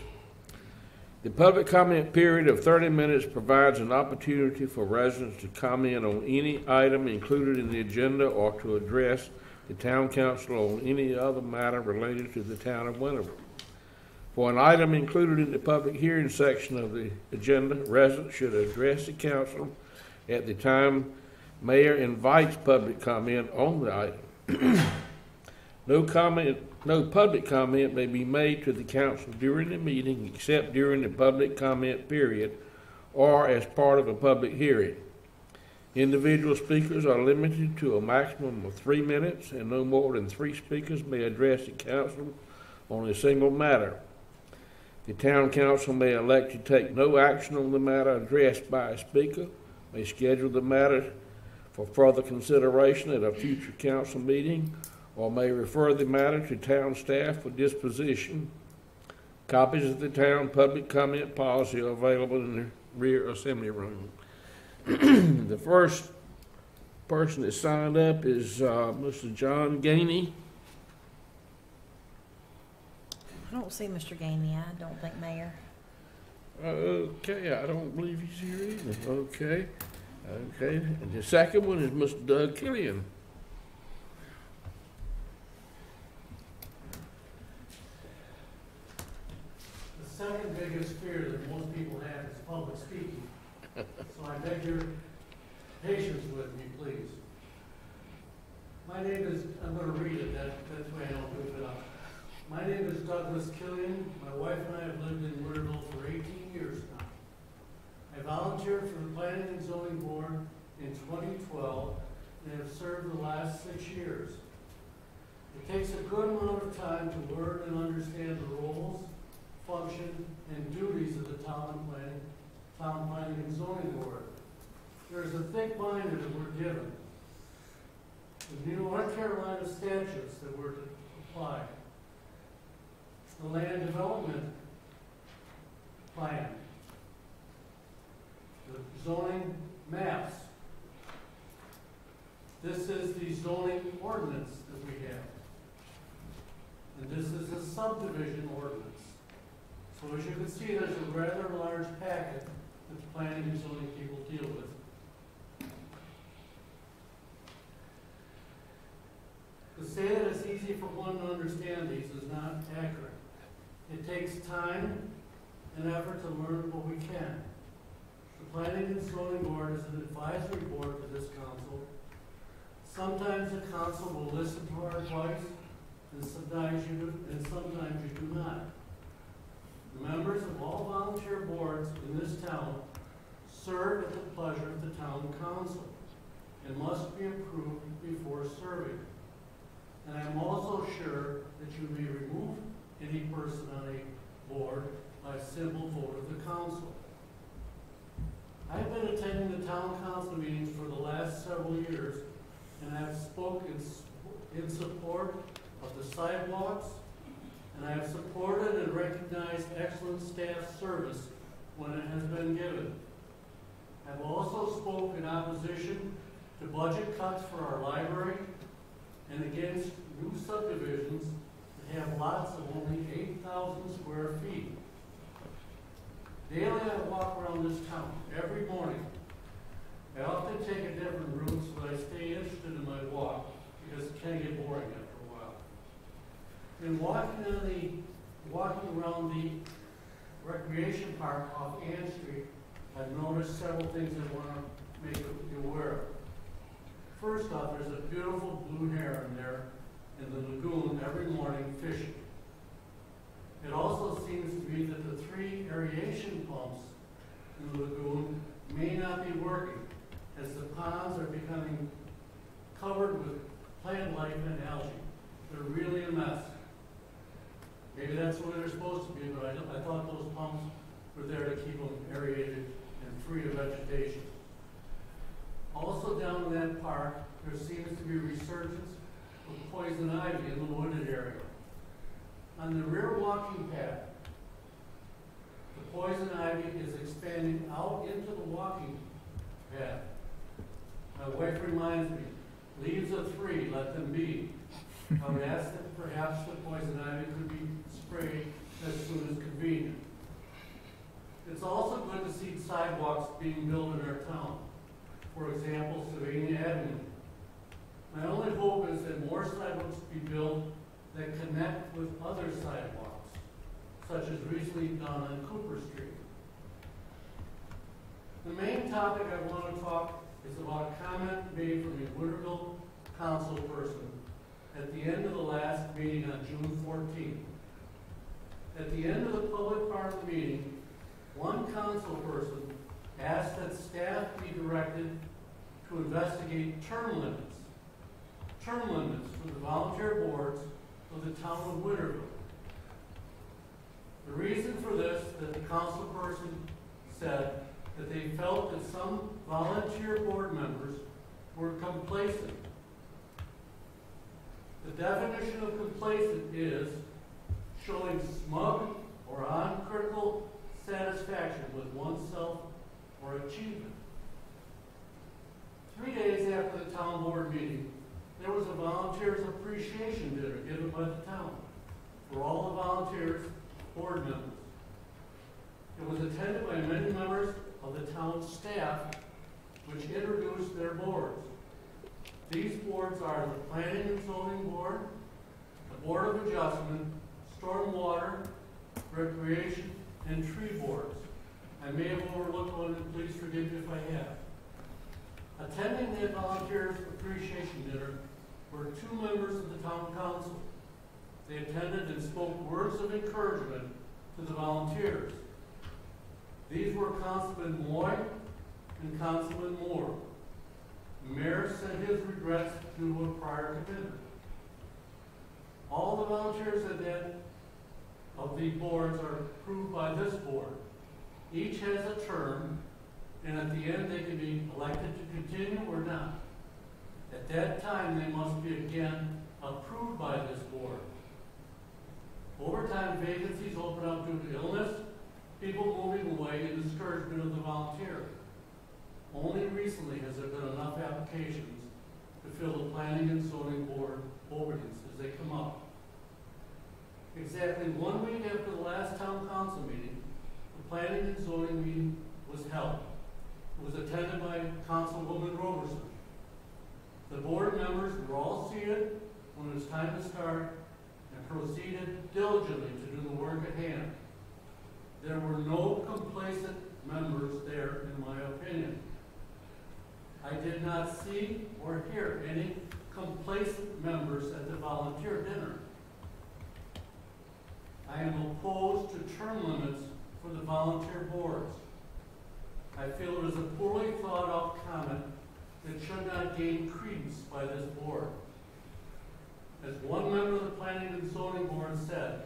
Speaker 8: The public comment period of 30 minutes provides an opportunity for residents to comment on any item included in the agenda or to address the town council on any other matter related to the town of Winterville. For an item included in the public hearing section of the agenda, residents should address the council at the time mayor invites public comment on the item. No public comment may be made to the council during the meeting except during the public comment period or as part of a public hearing. Individual speakers are limited to a maximum of 3 minutes, and no more than 3 speakers may address the council on a single matter. The town council may elect to take no action on the matter addressed by a speaker, may schedule the matter for further consideration at a future council meeting, or may refer the matter to town staff for disposition. Copies of the town public comment policy are available in the rear assembly room. The first person that signed up is Mr. John Gainey.
Speaker 3: I don't see Mr. Gainey, I don't think, Mayor.
Speaker 8: Okay, I don't believe he's here either. Okay. And the second one is Mr. Doug Killian.
Speaker 11: The second biggest fear that most people have is public speaking. So I beg your patience with me, please. My name is, I'm going to read it, that's why I don't goof it up. My name is Douglas Killian. My wife and I have lived in Winterville for 18 years now. I volunteered for the Planning and Zoning Board in 2012 and have served the last 6 years. It takes a good amount of time to learn and understand the roles, function, and duties of the Town Planning and Zoning Board. There's a thick binder that we're given. The North Carolina statutes that we're to apply. The land development plan. The zoning maps. This is the zoning ordinance that we have. And this is a subdivision ordinance. So as you can see, there's a rather large packet that the planning and zoning people deal with. To say that it's easy for one to understand these is not accurate. It takes time and effort to learn what we can. The Planning and Zoning Board is an advisory board to this council. Sometimes the council will listen to our advice, and sometimes you do not. The members of all volunteer boards in this town serve at the pleasure of the town council and must be approved before serving. And I'm also sure that you may remove any person on a board by simple vote of the council. I've been attending the town council meetings for the last several years, and I have spoken in support of the sidewalks, and I have supported and recognized excellent staff service when it has been given. I've also spoken in opposition to budget cuts for our library and against new subdivisions that have lots of only 8,000 square feet. Daily I walk around this town every morning. I often take a different route so that I stay interested in my walk because it can get boring after a while. In walking around the recreation park off Ann Street, I've noticed several things I want to make you aware of. First off, there's a beautiful blue heron there in the lagoon every morning fishing. It also seems to be that the 3 aeration pumps in the lagoon may not be working as the ponds are becoming covered with plant life and algae. They're really a mess. Maybe that's what they're supposed to be, but I thought those pumps were there to keep them aerated and free of vegetation. Also down in that park, there seems to be resurgence of poison ivy in the wooded area. On the rear walking path, the poison ivy is expanding out into the walking path. My wife reminds me, leaves are free, let them be. I would ask that perhaps the poison ivy could be sprayed as soon as convenient. It's also good to see sidewalks being built in our town. For example, Sylvania Avenue. My only hope is that more sidewalks be built that connect with other sidewalks, such as recently done on Cooper Street. The main topic I want to talk is about a comment made from a Winterville council person at the end of the last meeting on June 14th. At the end of the public part of the meeting, one council person asked that staff be directed to investigate term limits for the volunteer boards of the town of Winterville. The reason for this, that the council person said that they felt that some volunteer board members were complacent. The definition of complacent is showing smug or uncritical satisfaction with oneself or achievement. 3 days after the town board meeting, there was a volunteers appreciation dinner given by the town for all the volunteers, board members. It was attended by many members of the town staff, which introduced their boards. These boards are the Planning and Zoning Board, the Board of Adjustment, Stormwater, Recreation, and Tree Boards. I may have overlooked one, and please forgive me if I have. Attending the Volunteers Appreciation Dinner were 2 members of the Town Council. They attended and spoke words of encouragement to the volunteers. These were Councilman Moy and Councilman Moore. The mayor said his regrets due to a prior commitment. All the volunteers of the boards are approved by this board. Each has a term, and at the end they can be elected to continue or not. At that time, they must be again approved by this board. Over time, vacancies open up due to illness, people moving away, and discouragement of the volunteer. Only recently has there been enough applications to fill the Planning and Zoning Board openings as they come up. Exactly 1 week after the last town council meeting, the Planning and Zoning meeting was held. It was attended by Councilwoman Roberson. The board members were all seated when it was time to start and proceeded diligently to do the work at hand. There were no complacent members there, in my opinion. I did not see or hear any complacent members at the volunteer dinner. I am opposed to term limits for the volunteer boards. I feel it is a poorly thought out comment that should not gain credence by this board. As one member of the Planning and Zoning Board said,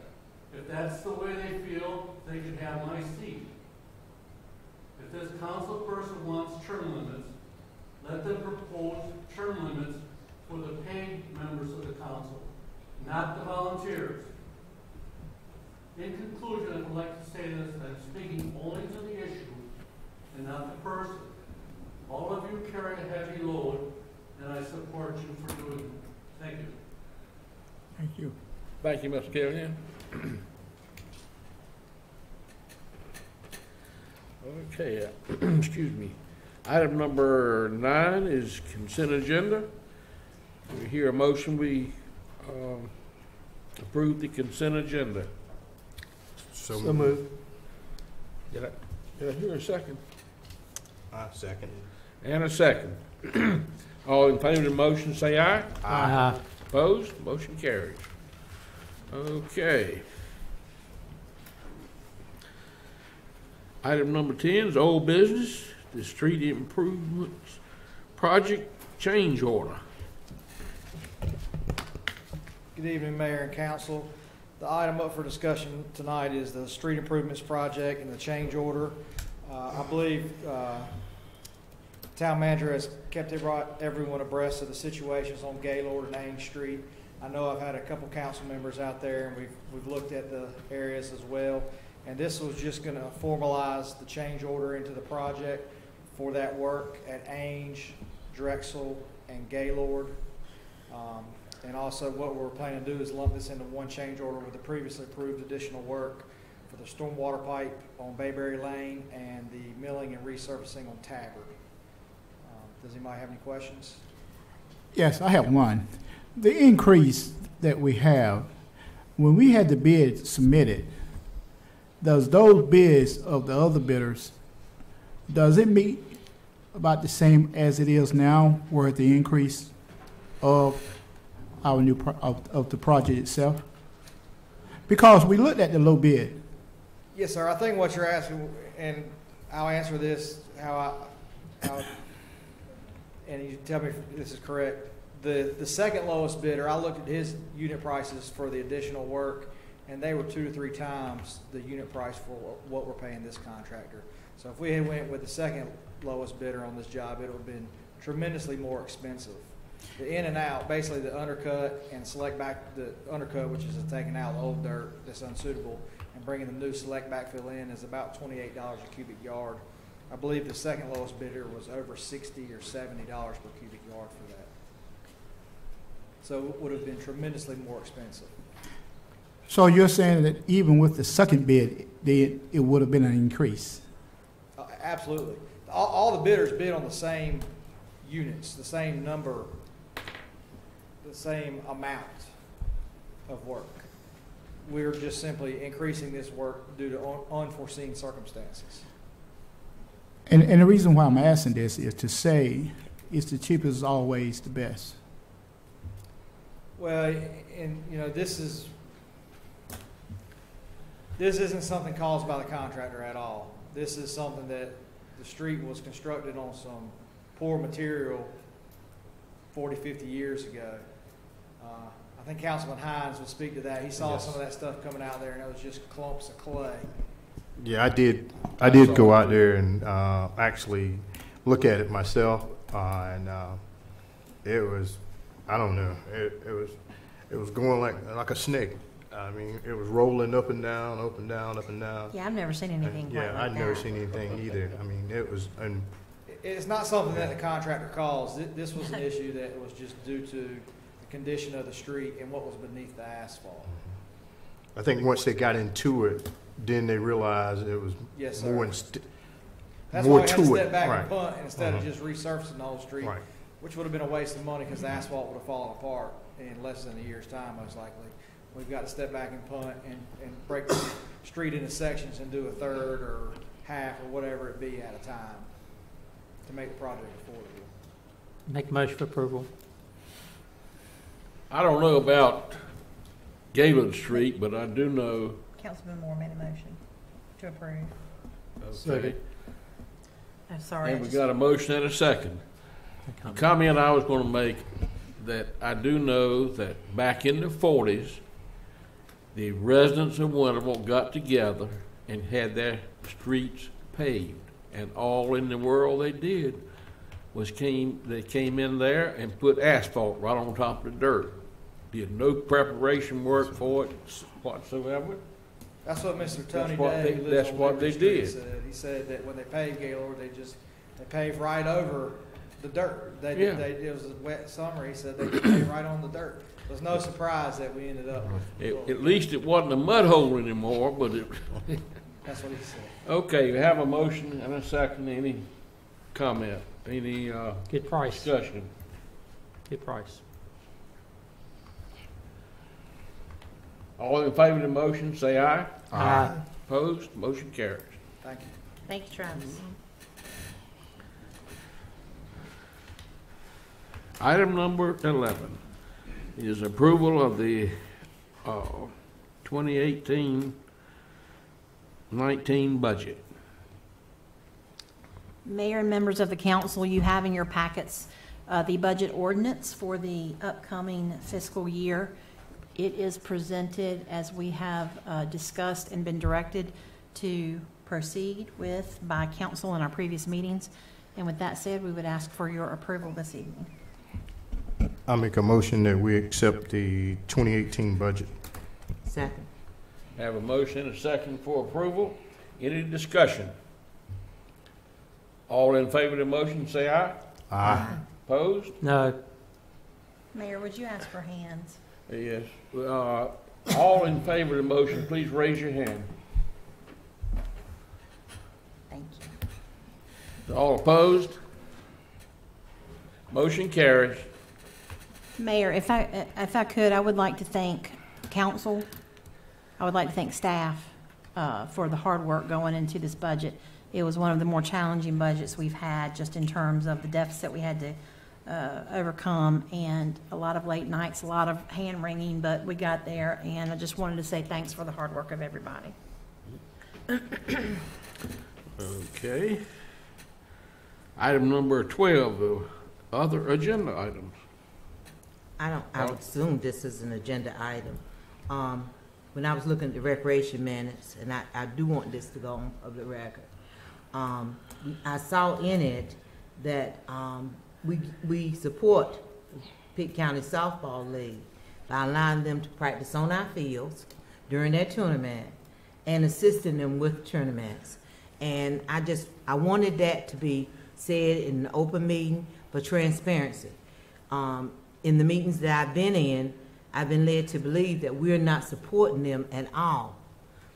Speaker 11: if that's the way they feel, they can have my seat. If this council person wants term limits, let them propose term limits for the paid members of the council, not the volunteers. In conclusion, I would like to say this, I'm speaking only to the issue and not the person. All of you carry a heavy load, and I support you for doing it. Thank you.
Speaker 2: Thank you.
Speaker 8: Thank you, Mr. Callahan. Okay, excuse me. Item number 9 is consent agenda. We hear a motion, we approve the consent agenda.
Speaker 4: So moved.
Speaker 8: Did I hear a second?
Speaker 4: I second.
Speaker 8: And a second. All in favor of the motion, say aye.
Speaker 6: Aye.
Speaker 8: Opposed? Motion carries. Okay. Item number 10 is old business, the street improvements project change order.
Speaker 12: Good evening, Mayor and Council. The item up for discussion tonight is the street improvements project and the change order. I believe Town Manager has kept everyone abreast of the situations on Gaylord and Ames Street. I know I've had a couple council members out there, and we've looked at the areas as well. And this was just going to formalize the change order into the project for that work at Ames, Drexel, and Gaylord. And also what we're planning to do is lump this into one change order with the previously approved additional work for the stormwater pipe on Bayberry Lane and the milling and resurfacing on Taggart. Does anybody have any questions?
Speaker 2: Yes, I have one. The increase that we have, when we had the bid submitted, does those bids of the other bidders, does it meet about the same as it is now, where the increase of our new of the project itself? Because we looked at the low bid.
Speaker 12: Yes, sir. I think what you're asking, and I'll answer this and you tell me if this is correct. The second lowest bidder, I looked at his unit prices for the additional work, and they were 2 to 3 times the unit price for what we're paying this contractor. So if we had went with the second lowest bidder on this job, it would have been tremendously more expensive. The in and out, basically the undercut and select back the undercut, which is taking out the old dirt that's unsuitable, and bringing the new select backfill in is about $28 a cubic yard. I believe the second lowest bidder was over $60 or $70 per cubic yard for that. So it would have been tremendously more expensive.
Speaker 2: So you're saying that even with the second bid, it would have been an increase?
Speaker 12: Absolutely. All the bidders bid on the same units, the same number, the same amount of work. We're just simply increasing this work due to unforeseen circumstances.
Speaker 2: And the reason why I'm asking this is to say, it's the cheapest is always the best.
Speaker 12: Well, and you know, this isn't something caused by the contractor at all. This is something that the street was constructed on some poor material 40, 50 years ago. I think Councilman Hines would speak to that. He saw some of that stuff coming out there, and it was just clumps of clay.
Speaker 4: Yeah, I did go out there and actually look at it myself, and it was, I don't know, it was going like a snake. I mean, it was rolling up and down, up and down, up and down.
Speaker 3: Yeah, I've never seen anything quite like that.
Speaker 4: Yeah, I'd never seen anything either. I mean, it was.
Speaker 12: It's not something that the contractor caused. This was an issue that was just due to the condition of the street and what was beneath the asphalt.
Speaker 4: I think once they got into it, then they realized it was
Speaker 12: Yes,
Speaker 4: more,
Speaker 12: sir.
Speaker 4: That's
Speaker 12: more
Speaker 4: why we had
Speaker 12: to
Speaker 4: to
Speaker 12: step back
Speaker 4: right.
Speaker 12: and punt instead of just resurfacing the whole street,
Speaker 4: Right.
Speaker 12: which would have been a waste of money because the asphalt would have fallen apart in less than a year's time, most likely. We've got to step back and punt and break the street into sections and do a third or half or whatever it be at a time to make the project affordable.
Speaker 6: Make a motion for approval.
Speaker 8: I don't know about Galen Street, but I do know.
Speaker 3: Councilman Moore made a motion to approve.
Speaker 8: Okay.
Speaker 3: I'm sorry.
Speaker 8: And we got a motion and a second. The comment I was going to make that I do know that back in the 40s, the residents of Winterville got together and had their streets paved, and all in the world they did was they came in there and put asphalt right on top of the dirt. Did no preparation work for it whatsoever.
Speaker 12: That's what Mr. Tony
Speaker 8: Day, that's what they did.
Speaker 12: Said. He said that when they paved Gaylord, they paved right over the dirt. It was a wet summer. He said they paved right on the dirt. It was no surprise that we ended up with
Speaker 8: At least it wasn't a mud hole anymore, but it.
Speaker 12: That's what he said.
Speaker 8: Okay, we have a motion and a second. Any comment? Any
Speaker 6: Good price.
Speaker 8: discussion?
Speaker 6: Good price.
Speaker 8: All in favor of the motion, say aye.
Speaker 6: Aye.
Speaker 8: Opposed? Motion carries.
Speaker 12: Thank you.
Speaker 3: Thank you, Travis.
Speaker 8: Item number 11 is approval of the 2018-19 budget.
Speaker 3: Mayor and members of the council, you have in your packets the budget ordinance for the upcoming fiscal year. It is presented as we have discussed and been directed to proceed with by council in our previous meetings. And with that said, we would ask for your approval this evening.
Speaker 4: I make a motion that we accept the 2018 budget.
Speaker 10: Second.
Speaker 8: Have a motion and a second for approval. Any discussion? All in favor of the motion, say aye.
Speaker 4: Aye.
Speaker 8: Opposed?
Speaker 6: No.
Speaker 3: Mayor, would you ask for hands?
Speaker 8: Yes. All in favor of the motion, please raise your hand.
Speaker 3: Thank you.
Speaker 8: All opposed? Motion carries.
Speaker 3: Mayor, if I could, I would like to thank council. I would like to thank staff for the hard work going into this budget. It was one of the more challenging budgets we've had, just in terms of the deficit we had to overcome, and a lot of late nights, a lot of hand wringing, but we got there, and I just wanted to say thanks for the hard work of everybody.
Speaker 8: Okay. Item number 12, the other agenda items.
Speaker 10: I would assume this is an agenda item. When I was looking at the recreation minutes, and I do want this to go on of the record, I saw in it that we support Pitt County Softball League by allowing them to practice on our fields during their tournament, and assisting them with tournaments. And I wanted that to be said in an open meeting for transparency. In the meetings that I've been in, I've been led to believe that we're not supporting them at all,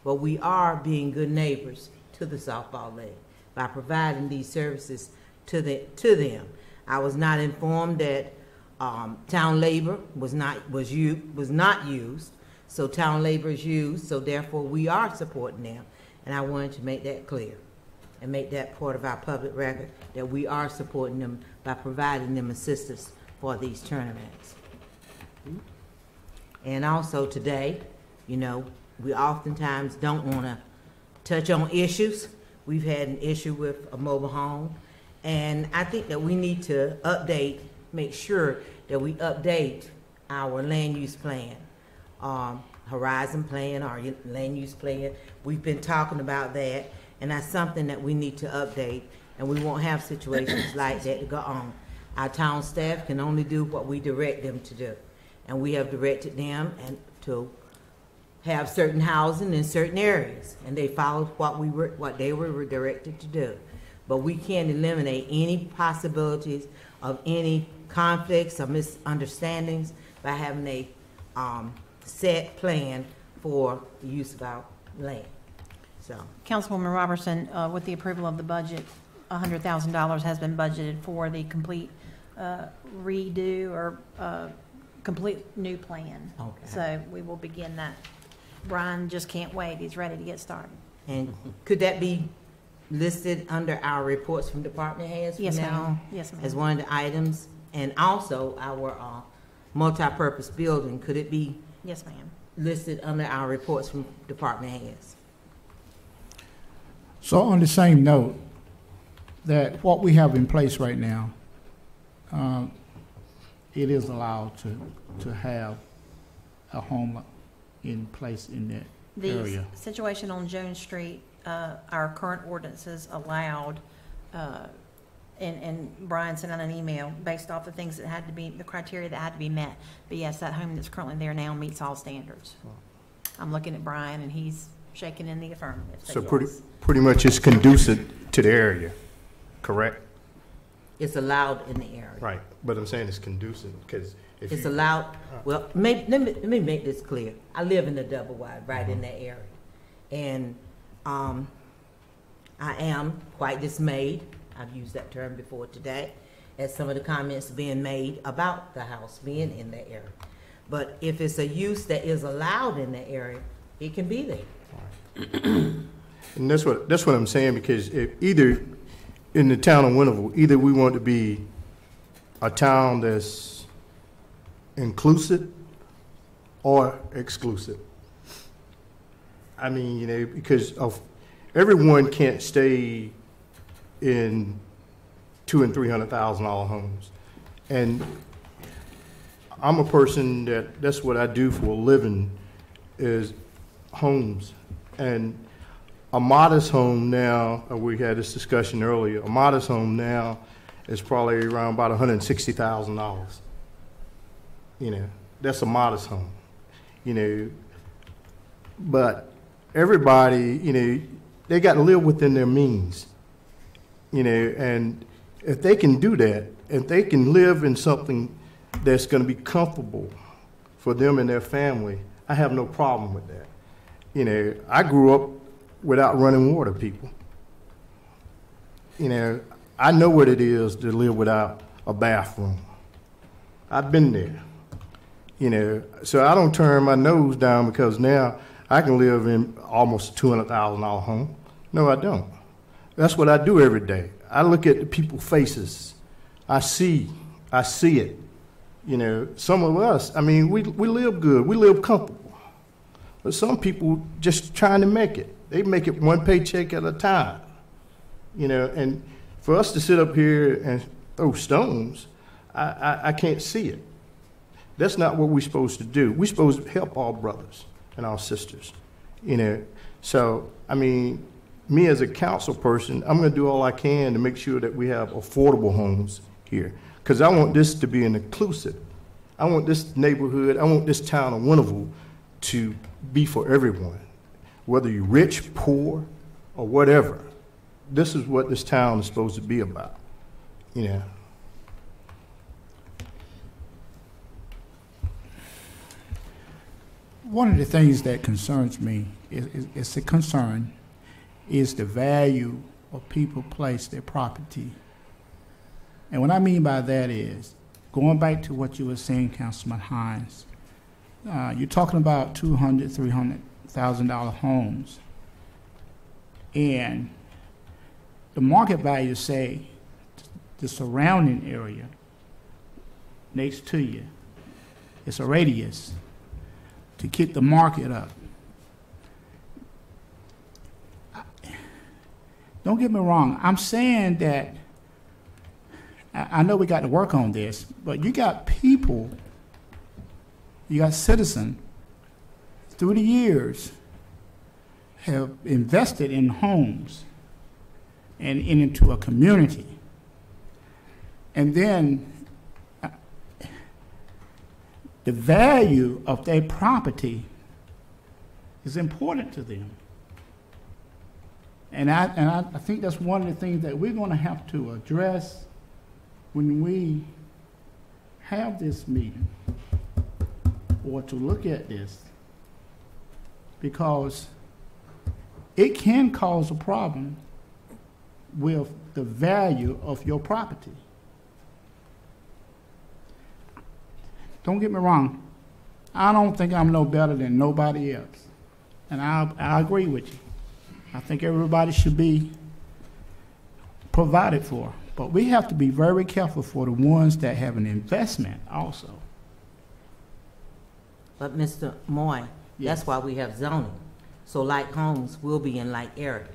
Speaker 10: but we are being good neighbors to the softball league by providing these services to them. I was not informed that town labor was not used, so town labor is used, so therefore we are supporting them. And I wanted to make that clear and make that part of our public record, that we are supporting them by providing them assistance for these tournaments. And also today, you know, we oftentimes don't want to touch on issues. We've had an issue with a mobile home, and I think that we need to make sure that we update our land use plan, horizon plan, our land use plan. We've been talking about that, and that's something that we need to update, and we won't have situations like that to go on. Our town staff can only do what we direct them to do, and we have directed them and to have certain housing in certain areas, and they followed what they were directed to do. But we can't eliminate any possibilities of any conflicts or misunderstandings by having a set plan for the use of our land. So,
Speaker 3: Councilwoman Robertson, with the approval of the budget, $100,000 has been budgeted for the complete redo or complete new plan.
Speaker 10: okay.
Speaker 3: So we will begin that. Brian just can't wait. He's ready to get started.
Speaker 10: And could that be listed under our reports from department heads from
Speaker 3: Yes,
Speaker 10: now
Speaker 3: ma'am.
Speaker 10: on
Speaker 3: Yes, ma'am.
Speaker 10: as one of the items? And also our multi-purpose building, could it be
Speaker 3: Yes, ma'am.
Speaker 10: listed under our reports from department heads?
Speaker 2: So on the same note, that what we have in place right now, it is allowed to have a home in place in that area.
Speaker 3: The situation on Jones Street, our current ordinances allowed, and Brian sent out an email based off the things that had to be, the criteria that had to be met. But yes, that home that's currently there now meets all standards. I'm looking at Brian and he's shaking in the affirmative.
Speaker 4: So
Speaker 3: yes.
Speaker 4: pretty much it's conducive to the area, correct?
Speaker 10: It's allowed in the area.
Speaker 4: Right, but I'm saying it's conducive because if
Speaker 10: It's
Speaker 4: you,
Speaker 10: allowed, well, let me make this clear. I live in the double wide, right in that area. And I am quite dismayed, I've used that term before today, at some of the comments being made about the house being in that area. But if it's a use that is allowed in that area, it can be there.
Speaker 4: and that's what I'm saying, because if either in the town of Winterville, either we want to be a town that's inclusive or exclusive. I mean, you know, because of everyone can't stay in $200,000 and $300,000 homes, and I'm a person that's what I do for a living is homes. And a modest home now, we had this discussion earlier, a modest home now is probably around about $160,000. You know, that's a modest home, you know. But everybody, you know, they got to live within their means, you know, and if they can do that, if they can live in something that's going to be comfortable for them and their family, I have no problem with that. You know, I grew up without running water, people. You know, I know what it is to live without a bathroom. I've been there. You know, so I don't turn my nose down because now I can live in almost a $200,000 home. No, I don't. That's what I do every day. I look at the people's faces. I see it. You know, some of us, I mean, we live good, we live comfortable. But some people just trying to make it. They make it one paycheck at a time. You know, and for us to sit up here and throw stones, I can't see it. That's not what we're supposed to do. We're supposed to help our brothers and our sisters, you know. So, I mean, me as a council person, I'm going to do all I can to make sure that we have affordable homes here, because I want this to be an inclusive. I want this neighborhood, I want this town of Winterville to be for everyone. whether you're rich, poor, or whatever. This is what this town is supposed to be about, you know.
Speaker 2: One of the things that concerns me is a concern is the value of people place their property. And what I mean by that is, going back to what you were saying, Councilman Hines, you're talking about $200,000, $300,000 homes. And the market value, say, the surrounding area next to you, it's a radius to keep the market up. Don't get me wrong, I'm saying that I know we got to work on this, but you got people, you got citizens through the years have invested in homes and into a community. And then the value of their property is important to them. And I think that's one of the things that we're going to have to address when we have this meeting, or to look at this, because it can cause a problem with the value of your property. Don't get me wrong, I don't think I'm no better than nobody else, and I agree with you. I think everybody should be provided for. But we have to be very careful for the ones that have an investment also.
Speaker 10: But Mr. Moy,
Speaker 2: Yes.
Speaker 10: that's why we have zoning. So like homes will be in like areas.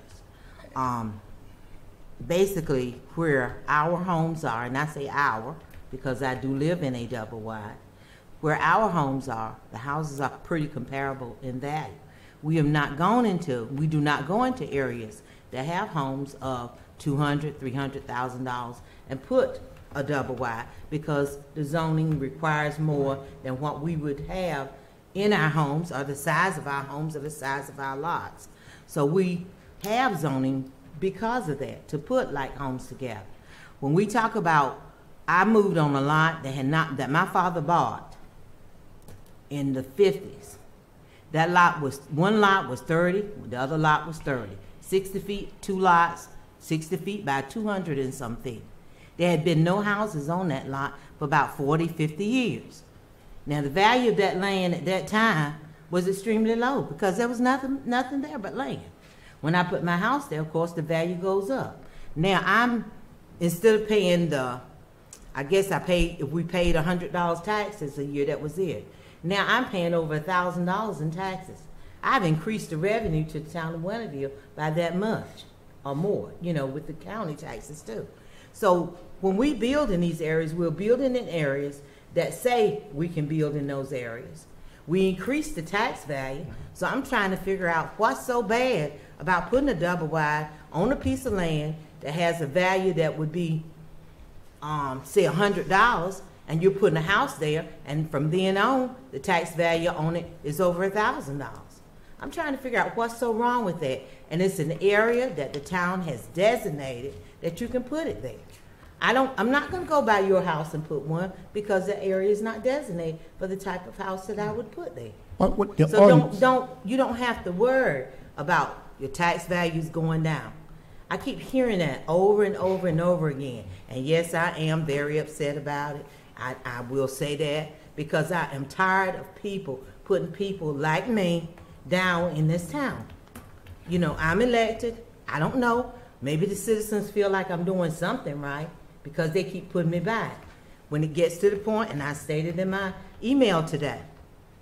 Speaker 10: Basically, where our homes are, and I say our because I do live in a double wide, where our homes are, the houses are pretty comparable in value. We do not go into areas that have homes of $200,000, $300,000 and put a double wide, because the zoning requires more than what we would have in our homes, or the size of our homes, or the size of our lots. So we have zoning because of that, to put like homes together. When we talk about, I moved on a lot that my father bought in the 50s. That one lot was 30, the other lot was 30. 60 feet, 2 lots, 60 feet by 200 and some feet. There had been no houses on that lot for about 40, 50 years. Now the value of that land at that time was extremely low because there was nothing there but land. When I put my house there, of course, the value goes up. Now instead of paying if we paid $100 taxes a year, that was it. Now I'm paying over $1,000 in taxes. I've increased the revenue to the town of Winterville by that much or more, with the county taxes too. So when we build in these areas, we're building in areas that say we can build in those areas. We increase the tax value, so I'm trying to figure out what's so bad about putting a double wide on a piece of land that has a value that would be, say $100, and you're putting a house there, and from then on, the tax value on it is over $1,000. I'm trying to figure out what's so wrong with that, and it's an area that the town has designated that you can put it there. I'm not going to go by your house and put one because the area is not designated for the type of house that I would put there. So you don't have to worry about your tax values going down. I keep hearing that over and over and over again, and yes, I am very upset about it. I will say that because I am tired of people putting people like me down in this town. I'm elected. I don't know. Maybe the citizens feel like I'm doing something right because they keep putting me back. When it gets to the point, and I stated in my email today,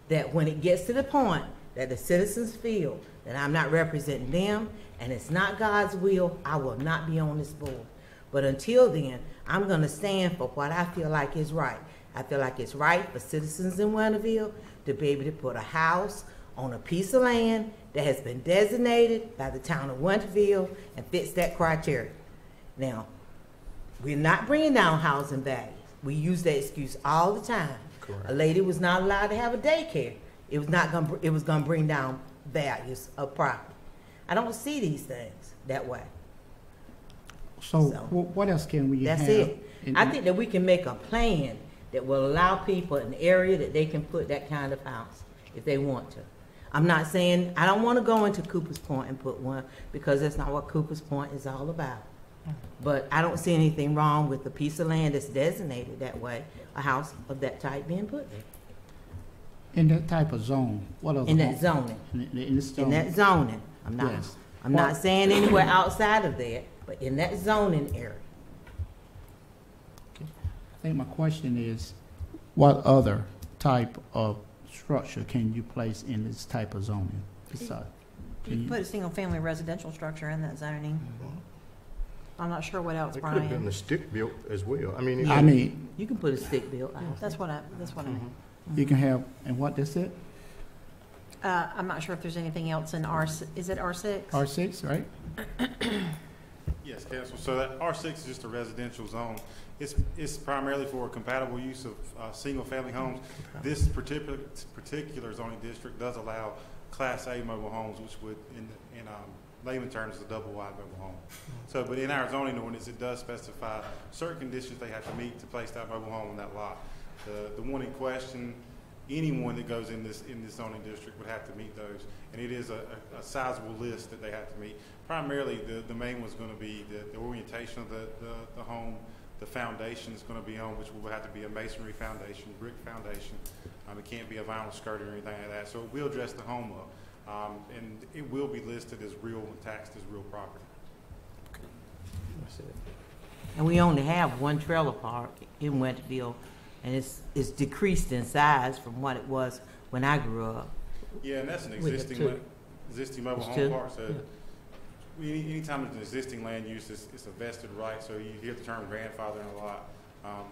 Speaker 10: that when it gets to the point that the citizens feel that I'm not representing them and it's not God's will, I will not be on this board. But until then, I'm going to stand for what I feel like is right. I feel like it's right for citizens in Winterville to be able to put a house on a piece of land that has been designated by the town of Winterville and fits that criteria. Now, we're not bringing down housing values. We use that excuse all the time.
Speaker 4: Correct.
Speaker 10: A lady was not allowed to have a daycare. It was going to bring down values of property. I don't see these things that way.
Speaker 2: So
Speaker 10: So,
Speaker 2: what else can we have?
Speaker 10: That's it. I think that we can make a plan that will allow people an area that they can put that kind of house if they want to. I'm not saying, I don't want to go into Cooper's Point and put one, because that's not what Cooper's Point is all about. But I don't see anything wrong with the piece of land that's designated that way, a house of that type being put there.
Speaker 2: In that type of zone, what other?
Speaker 10: In that zoning.
Speaker 2: In this zone?
Speaker 10: In that zoning. I'm
Speaker 2: Yes.
Speaker 10: not saying anywhere outside of that, but in that zoning area.
Speaker 2: I think my question is, what other type of structure can you place in this type of zoning? Besides,
Speaker 3: You can put a single-family residential structure in that zoning. I'm not sure what else,
Speaker 4: It could have been
Speaker 3: Brian.
Speaker 4: a stick built as well. I mean,
Speaker 10: You can put a stick-built house.
Speaker 3: That's what I mean.
Speaker 2: you can have, and what is it?
Speaker 3: I'm not sure if there's anything else in is it R6?
Speaker 2: R6, right?
Speaker 13: Yes, Council. So that R6 is just a residential zone. It's primarily for compatible use of single-family homes. This particular zoning district does allow Class A mobile homes, which would, in layman terms, is a double-wide mobile home. So, but in our zoning ordinance, it does specify certain conditions they have to meet to place that mobile home on that lot. The one in question, anyone that goes in this zoning district would have to meet those, and it is a sizable list that they have to meet. Primarily, the main one's going to be the orientation of the home. The foundation is going to be on, which will have to be a masonry foundation, brick foundation. It can't be a vinyl skirt or anything like that. So it will dress the home up, and it will be listed as real and taxed as real property.
Speaker 10: And we only have one trailer park in Winterville, and it's decreased in size from what it was when I grew up.
Speaker 13: Yeah, and that's an
Speaker 10: We have two.
Speaker 13: existing mobile
Speaker 10: It's
Speaker 13: home
Speaker 10: two?
Speaker 13: park. So
Speaker 10: Yeah.
Speaker 13: anytime it's an existing land use, it's a vested right. So you hear the term grandfather in a lot.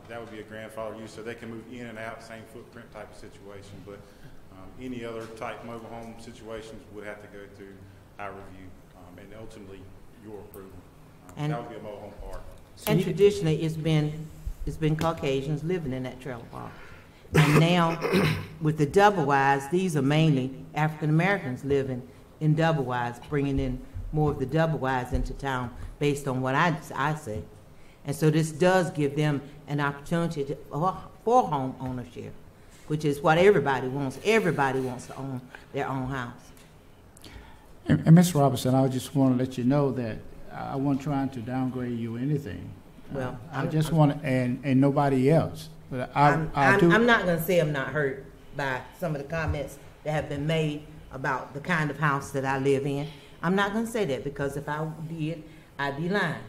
Speaker 13: That would be a grandfather use, so they can move in and out, same footprint type of situation. But any other type mobile home situations would have to go through our review and ultimately your approval.
Speaker 10: And-
Speaker 13: That would be a mobile home park.
Speaker 10: And traditionally, it's been Caucasians living in that trailer park. And now, with the double wides, these are mainly African Americans living in double wides, bringing in more of the double wides into town based on what I say. And so this does give them an opportunity for home ownership, which is what everybody wants. Everybody wants to own their own house.
Speaker 2: And Ms. Robinson, I just want to let you know that I wasn't trying to downgrade you or anything.
Speaker 10: Well,
Speaker 2: I just want, and nobody else. But
Speaker 10: I'm not going to say I'm not hurt by some of the comments that have been made about the kind of house that I live in. I'm not going to say that, because if I did, I'd be lying.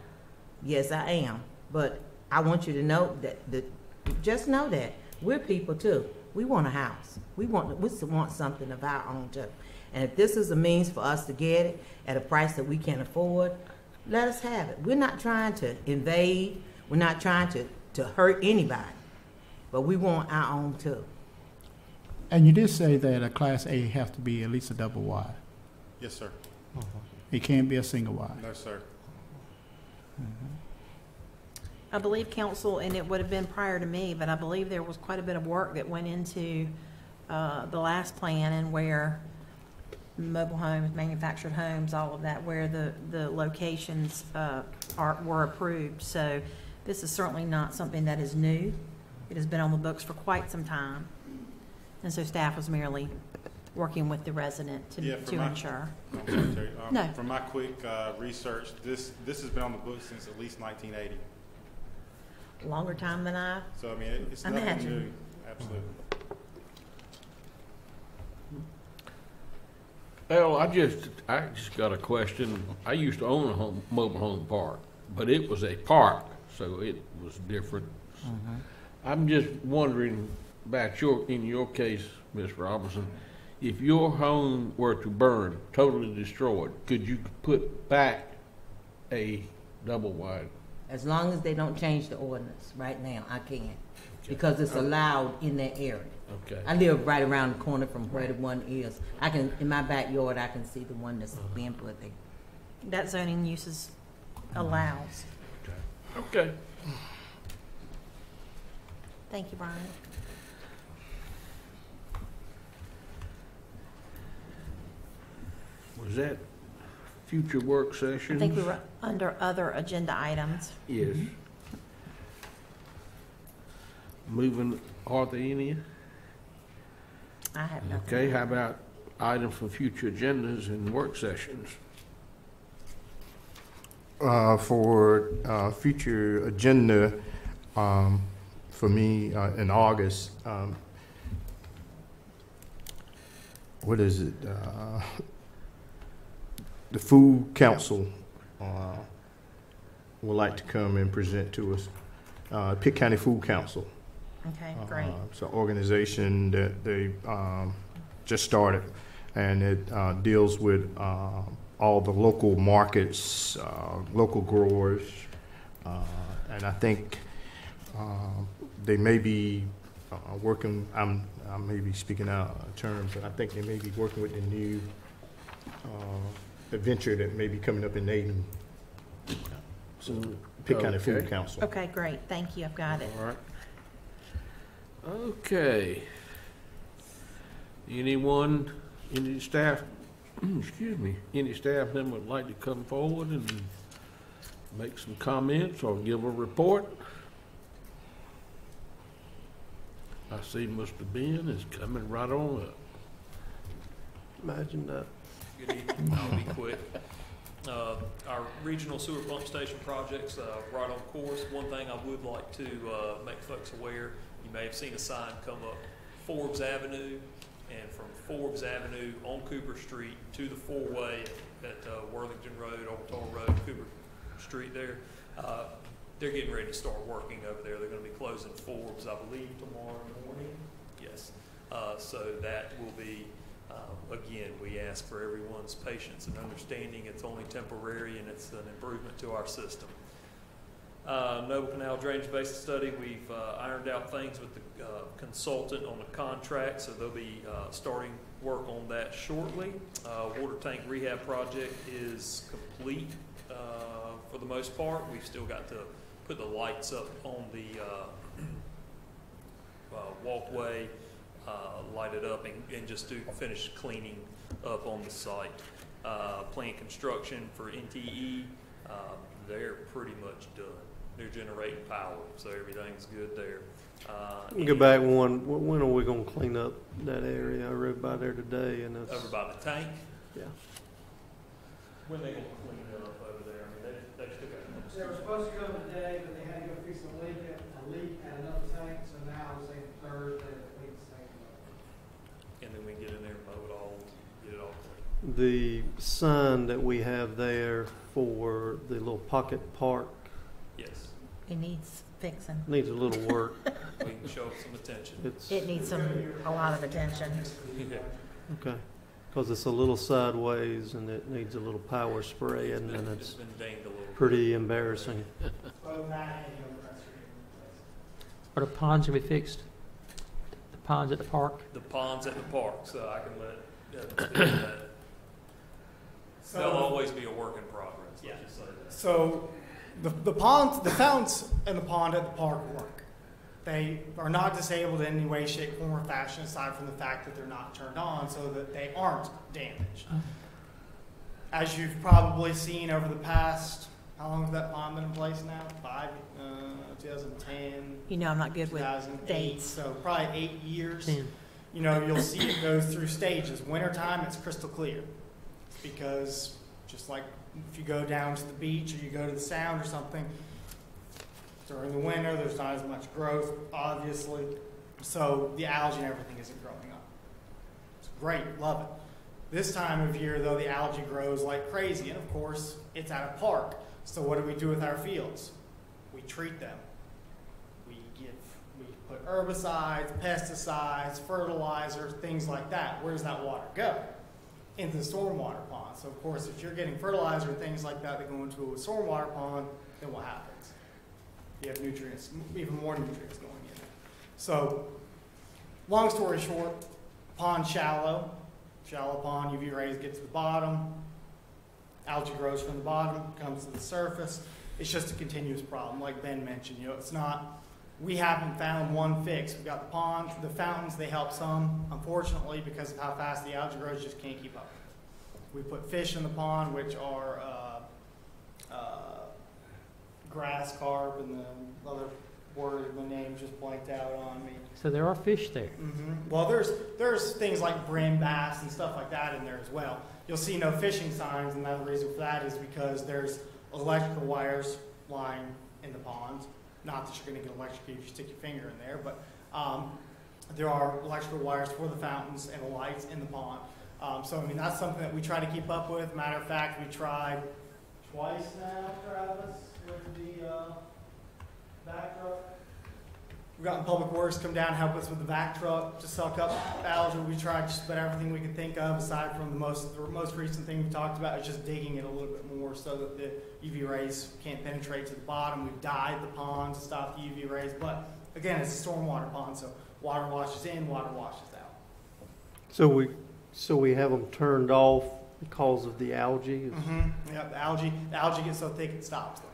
Speaker 10: Yes, I am. But I want you to know that just know that we're people too. We want a house. We want something of our own too. And if this is a means for us to get it at a price that we can afford, let us have it. We're not trying to invade. We're not trying to hurt anybody. But we want our own too.
Speaker 2: And you did say that a Class A have to be at least a double wide.
Speaker 13: Yes, sir.
Speaker 2: It can't be a single wide.
Speaker 13: No, sir.
Speaker 3: I believe council, and it would have been prior to me, but I believe there was quite a bit of work that went into the last plan, and where mobile homes, manufactured homes, all of that, where the locations were approved. So this is certainly not something that is new. It has been on the books for quite some time. And so staff was merely working with the resident to ensure.
Speaker 13: I'm sorry, Terry.
Speaker 3: No.
Speaker 13: From my quick research, this has been on the books since at least 1980.
Speaker 3: Longer time than I
Speaker 13: So I mean, it's nothing
Speaker 3: imagine.
Speaker 13: new. Absolutely.
Speaker 8: Well, I just got a question. I used to own a mobile home park, but it was a park, so it was different. I'm just wondering about in your case, Ms. Robinson, if your home were to burn, totally destroyed, could you put back a double wide?
Speaker 10: As long as they don't change the ordinance right now, I can. Because it's allowed in that area.
Speaker 8: Okay.
Speaker 10: I live right around the corner from where the one is. In my backyard, I can see the one that's being put there.
Speaker 3: That zoning uses allows.
Speaker 8: Okay.
Speaker 3: Thank you, Brian.
Speaker 8: Was that future work
Speaker 3: I
Speaker 8: sessions?
Speaker 3: think we were under other agenda items.
Speaker 8: Yes. Moving, are there any?
Speaker 3: I have nothing.
Speaker 8: Okay, how about items for future agendas and work sessions?
Speaker 4: For future agenda, for me in August, what is it? The Food Council would like to come and present to us. Pitt County Food Council.
Speaker 3: Okay, great.
Speaker 4: It's an organization that they just started, and it deals with all the local markets, local growers, and I think they may be working. I may be speaking out of terms, but I think they may be working with the new adventure that may be coming up in Dayton. So, Pitt County Food Council.
Speaker 3: Okay, great. Thank you. I've got it.
Speaker 8: All right. Okay. Anyone, any staff, excuse me, any staff member would like to come forward and make some comments or give a report? I see Mr. Ben is coming right on up.
Speaker 14: Imagine that.
Speaker 15: Good evening. I'll be quick. Our regional sewer pump station project's right on course. One thing I would like to make folks aware, you may have seen a sign come up Forbes Avenue, and from Forbes Avenue on Cooper Street to the four-way at Worthington Road, Old Toll Road, Cooper Street there. They're getting ready to start working over there. They're going to be closing Forbes, I believe, tomorrow morning. Yes. So that will be, again, we ask for everyone's patience and understanding. It's only temporary, and it's an improvement to our system. Noble Canal Drainage Basin Study, we've ironed out things with the consultant on the contract, so they'll be starting work on that shortly. Water tank rehab project is complete for the most part. We've still got to put the lights up on the walkway, light it up, and just do finish cleaning up on the site. Plant construction for NTE, they're pretty much done. They're generating power, so everything's good there.
Speaker 14: Go back one. When are we going to clean up that area? I rode by there today, and it's
Speaker 15: over by the tank.
Speaker 14: Yeah.
Speaker 15: When they going to clean it up over there? I mean, they still got.
Speaker 12: They were supposed to come today, but they had to go fix a leak at another tank. So now I'm saying Thursday to clean the tank up.
Speaker 15: And then we get in there and mow it all, get it all clean.
Speaker 14: the sign that we have there for the little pocket park.
Speaker 15: Yes.
Speaker 3: It needs fixing.
Speaker 14: Needs a little work.
Speaker 15: We can show it some attention.
Speaker 3: It needs a lot of attention.
Speaker 15: Yeah.
Speaker 14: Okay. Because it's a little sideways and it needs a little power spray, and it's
Speaker 15: been dinged a little
Speaker 14: pretty embarrassing.
Speaker 6: Are the ponds going to be fixed? The ponds at the park?
Speaker 15: The ponds at the park, so I can let Devin speak to that. There'll always be a work in progress.
Speaker 12: Yeah.
Speaker 15: Let's just say that.
Speaker 12: So the ponds, the fountains in the pond at the park work. They are not disabled in any way, shape, form, or fashion, aside from the fact that they're not turned on, so that they aren't damaged. As you've probably seen over the past, how long has that pond been in place now? 2010.
Speaker 3: You know, I'm not good with
Speaker 12: 2008,
Speaker 3: dates.
Speaker 12: so probably 8 years.
Speaker 6: 10.
Speaker 12: You know, you'll see it goes through stages. Wintertime, it's crystal clear. Because just like if you go down to the beach or you go to the sound or something, during the winter, there's not as much growth, obviously. So the algae and everything isn't growing up. It's great, love it. This time of year, though, the algae grows like crazy. And, of course, it's at a park. So what do we do with our fields? We treat them. We put herbicides, pesticides, fertilizers, things like that. Where does that water go? Into the stormwater pond. So, of course, if you're getting fertilizer and things like that that go into a stormwater pond, then what happens? You have nutrients, even more nutrients going in there. So, long story short, pond shallow pond, UV rays get to the bottom, algae grows from the bottom, comes to the surface. It's just a continuous problem, like Ben mentioned. You know, it's not, we haven't found one fix. We've got the ponds, the fountains, they help some. Unfortunately, because of how fast the algae grows, just can't keep up.
Speaker 16: We put fish in the pond, which are grass carp, and the other word, the name just blanked out on me.
Speaker 6: So there are fish there.
Speaker 16: Well, there's things like brim bass and stuff like that in there as well. You'll see no fishing signs, and the reason for that is because there's electrical wires lying in the ponds. Not that you're going to get electrocuted if you stick your finger in there, but there are electrical wires for the fountains and the lights in the pond. So, I mean, that's something that we try to keep up with. Matter of fact, we tried twice now, Travis, with the back truck. We've gotten Public Works come down and help us with the back truck to suck up algae. We tried just about everything we could think of, aside from the most recent thing we talked about is just digging it a little bit more so that the UV rays can't penetrate to the bottom. We've dyed the pond to stop the UV rays, but again, it's a stormwater pond, so water washes in, water washes out.
Speaker 14: So we have them turned off because of the algae?
Speaker 16: Yeah, the algae gets so thick it stops them.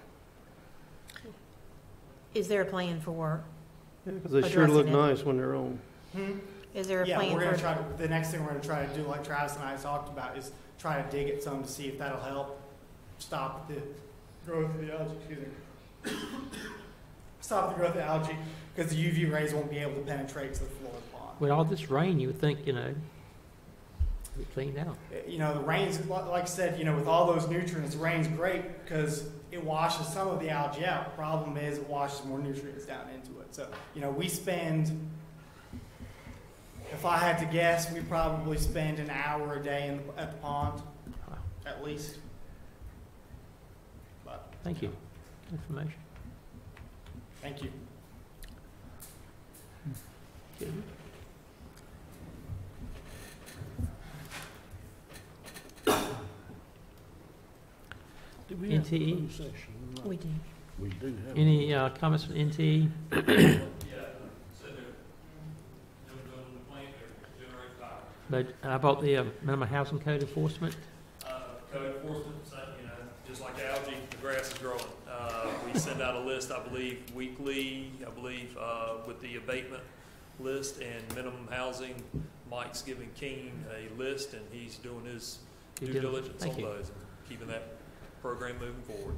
Speaker 3: Is there a plan for?
Speaker 14: Because they sure look nice when they're on.
Speaker 3: Is there a
Speaker 16: plan?
Speaker 3: plan
Speaker 16: We're gonna
Speaker 3: for?
Speaker 16: try to. The next thing we're gonna try to do, like Travis and I talked about, is try to dig at some to see if that'll help stop the growth of the algae. Excuse me. Stop the growth of algae because the UV rays won't be able to penetrate to the floor of the pond.
Speaker 6: With all this rain, you would think, be cleaned out.
Speaker 16: You know, the rain's, like I said, with all those nutrients, the rain's great because it washes some of the algae out. The problem is it washes more nutrients down into it. So, we spend, if I had to guess, we probably spend an hour a day at the pond, at least. But,
Speaker 6: Thank you. Good information.
Speaker 16: Thank you.
Speaker 6: Good.
Speaker 8: Do we have
Speaker 6: NTE?
Speaker 8: a closed session?
Speaker 3: We do.
Speaker 8: We do have.
Speaker 6: Any comments from NTE? But how about the minimum housing code enforcement?
Speaker 15: Code enforcement, just like algae, the grass is growing. We send out a list, I believe, weekly, with the abatement list and minimum housing. Mike's giving Keen a list, and he's doing his due diligence on those and keeping that program moving forward.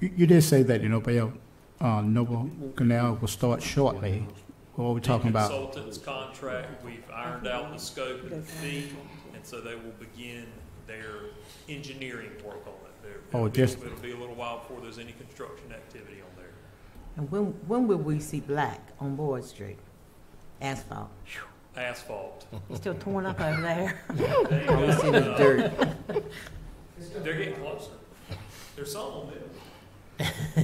Speaker 2: You did say that, Noble Canal will start shortly. What are we talking about?
Speaker 15: The consultant's contract, we've ironed out the scope and the fee, and so they will begin their engineering work on it. It'll be a little while before there's any construction activity on there.
Speaker 10: And when will we see black on Boyd Street? Asphalt.
Speaker 15: Asphalt.
Speaker 3: It's still torn up over there.
Speaker 10: We see the dirt.
Speaker 15: They're getting closer. There's some on there.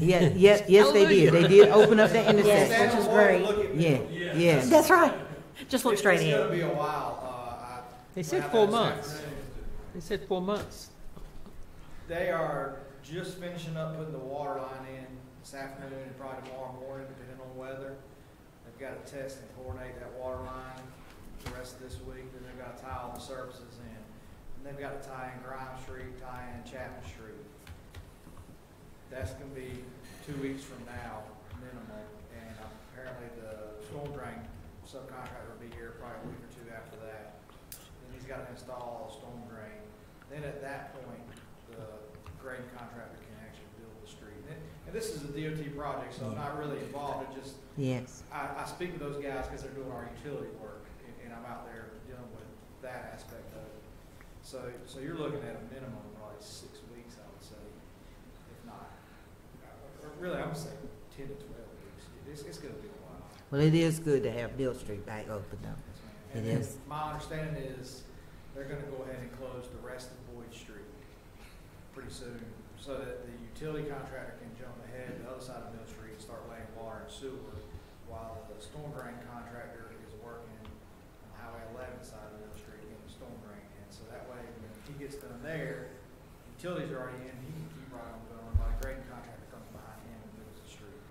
Speaker 10: Yes, they did. They did open up the intersection.
Speaker 3: Yes, which is great.
Speaker 10: Yeah.
Speaker 3: That's right. Just look straight
Speaker 12: It's
Speaker 3: ahead.
Speaker 12: gonna be a while.
Speaker 6: They said 4 months. They said 4 months.
Speaker 12: They are just finishing up putting the water line in this afternoon and probably tomorrow morning, depending on weather. They've got to test and coordinate that water line the rest of this week. Then they've got to tie all the surfaces in. And they've got to tie in Grimes Street, tie in Chapman Street. That's going to be 2 weeks from now, minimum. And apparently the storm drain subcontractor will be here probably a week or two after that. Then he's got to install a storm drain. Then at that point, the grading contractor can actually build the street. And this is a DOT project, so I'm not really involved. It just, I speak with those guys because they're doing our utility work, and I'm out there dealing with that aspect of it. So you're looking at a minimum of probably 6 weeks, I would say, if not. Really, I would say 10 to 12 weeks. It's going to be a while.
Speaker 10: Well, it is good to have Bill Street back open, though.
Speaker 12: And
Speaker 10: It is.
Speaker 12: my understanding is they're going to go ahead and close the rest of Boyd Street pretty soon, so that the utility contractor can jump ahead to the other side of Mill Street and start laying water and sewer, while the storm drain contractor is working on Highway 11 side of Mill Street getting the storm drain in. So that way, when he gets done there, utilities are already in, he can keep right on going, while the grading contractor comes behind him and builds the street.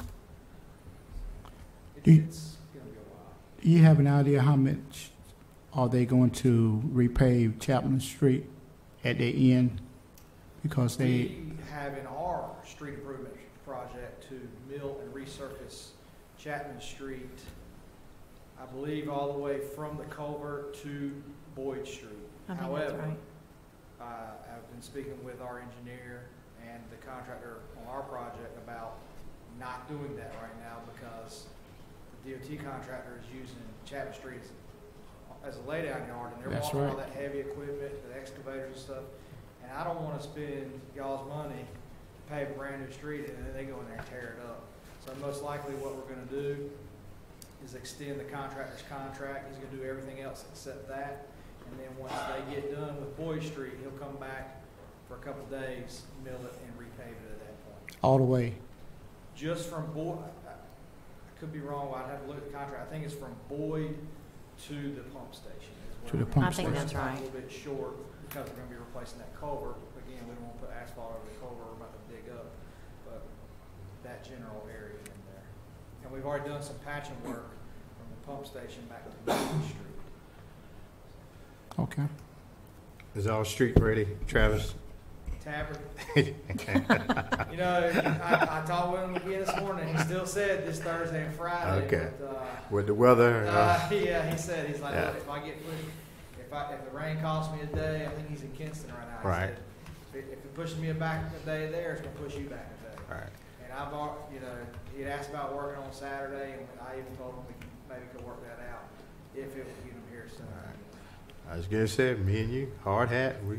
Speaker 12: It's going to be a while.
Speaker 2: Do you have an idea how much are they going to repave Chapman Street at the end? Because
Speaker 12: We have in our street improvement project to mill and resurface Chapman Street, I believe all the way from the culvert to Boyd Street.
Speaker 3: I think that's
Speaker 12: However,
Speaker 3: right.
Speaker 12: I've been speaking with our engineer and the contractor on our project about not doing that right now because the DOT contractor is using Chapman Street as a laydown yard, and they're
Speaker 2: That's
Speaker 12: walking all
Speaker 2: right.
Speaker 12: that heavy equipment, the excavators and stuff. And I don't want to spend y'all's money to pave a brand new street and then they go in there and tear it up. So most likely what we're going to do is extend the contractor's contract. He's going to do everything else except that. And then once they get done with Boyd Street, he'll come back for a couple days, mill it, and repave it at that point.
Speaker 2: All the way.
Speaker 12: Just from Boyd, I could be wrong, I'd have to look at the contract. I think it's from Boyd to the pump station.
Speaker 2: To the pump
Speaker 3: I think that's
Speaker 12: It's
Speaker 3: right.
Speaker 12: a little bit short because we're going to be replacing that culvert. Again, we don't want to put asphalt over the culvert we're about to dig up, but that general area in there. And we've already done some patching work from the pump station back to Main Street.
Speaker 2: Okay.
Speaker 4: Is our street ready, Travis?
Speaker 12: Tapper. You know, I talked with him again this morning. He still said this Thursday and Friday.
Speaker 4: Okay.
Speaker 12: But,
Speaker 4: With the weather?
Speaker 12: yeah, he said, he's like,
Speaker 4: Yeah.
Speaker 12: look, if I get pushed, if the rain costs me a day, I think he's in Kinston right now. He
Speaker 4: Right.
Speaker 12: said, if it pushes me back a day there, it's gonna push you back a day.
Speaker 4: Right.
Speaker 12: And you know, he'd asked about working on Saturday, and I even told him we maybe could work that out if it would get him here soon.
Speaker 4: I was gonna say, me and you, hard hat, we're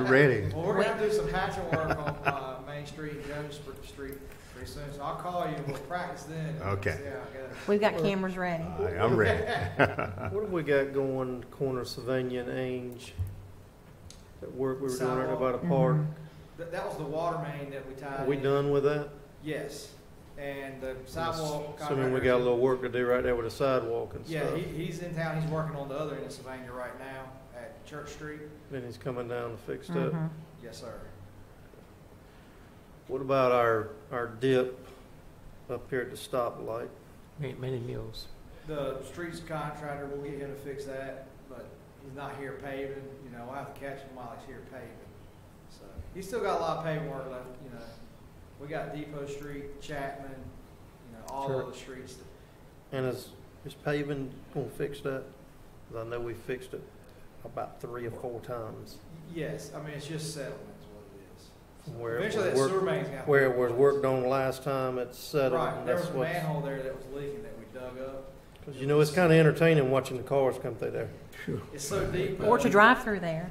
Speaker 4: ready.
Speaker 12: Well, we're gonna do some patching work on Main Street and Jones Street pretty soon, so I'll call you and we'll practice then.
Speaker 4: Okay.
Speaker 12: See how it goes.
Speaker 3: We've got cameras ready.
Speaker 4: All right, I'm ready.
Speaker 14: What have we got going, corner of Sylvania and Ainge? That work we were doing right about a park?
Speaker 12: That was the water main that we tied
Speaker 14: Are we
Speaker 12: in.
Speaker 14: done with that?
Speaker 12: Yes, and the sidewalk.
Speaker 14: Assuming we got a little work to do right there with the sidewalk and
Speaker 12: Yeah,
Speaker 14: stuff.
Speaker 12: he's in town, he's working on the other end of Sylvania right now at Church Street.
Speaker 14: Then he's coming down to fix that.
Speaker 3: Mhm.
Speaker 12: Yes, sir.
Speaker 14: What about our dip up here at the stoplight?
Speaker 6: Many Mills.
Speaker 12: The streets contractor, we'll get him to fix that, but he's not here paving, you know, I'll have to catch him while he's here paving. So, he's still got a lot of paving work left, you know. We got Depot Street, Chapman, you know, all
Speaker 14: Sure.
Speaker 12: of the streets.
Speaker 14: And is paving gonna fix that? 'Cause I know we fixed it about 3 or 4 times.
Speaker 12: Yes, I mean, it's just settlement is what it is.
Speaker 14: From where it
Speaker 12: Eventually,
Speaker 14: was
Speaker 12: that sewer
Speaker 14: worked,
Speaker 12: main's got.
Speaker 14: where it was worked on last time, it's settled.
Speaker 12: Right,
Speaker 14: and
Speaker 12: there
Speaker 14: that's
Speaker 12: was a
Speaker 14: what's-
Speaker 12: manhole there that was leaking that we dug up.
Speaker 14: 'cause you know, it's kinda entertaining watching the cars come through there.
Speaker 12: It's so deep.
Speaker 3: Or to drive through there.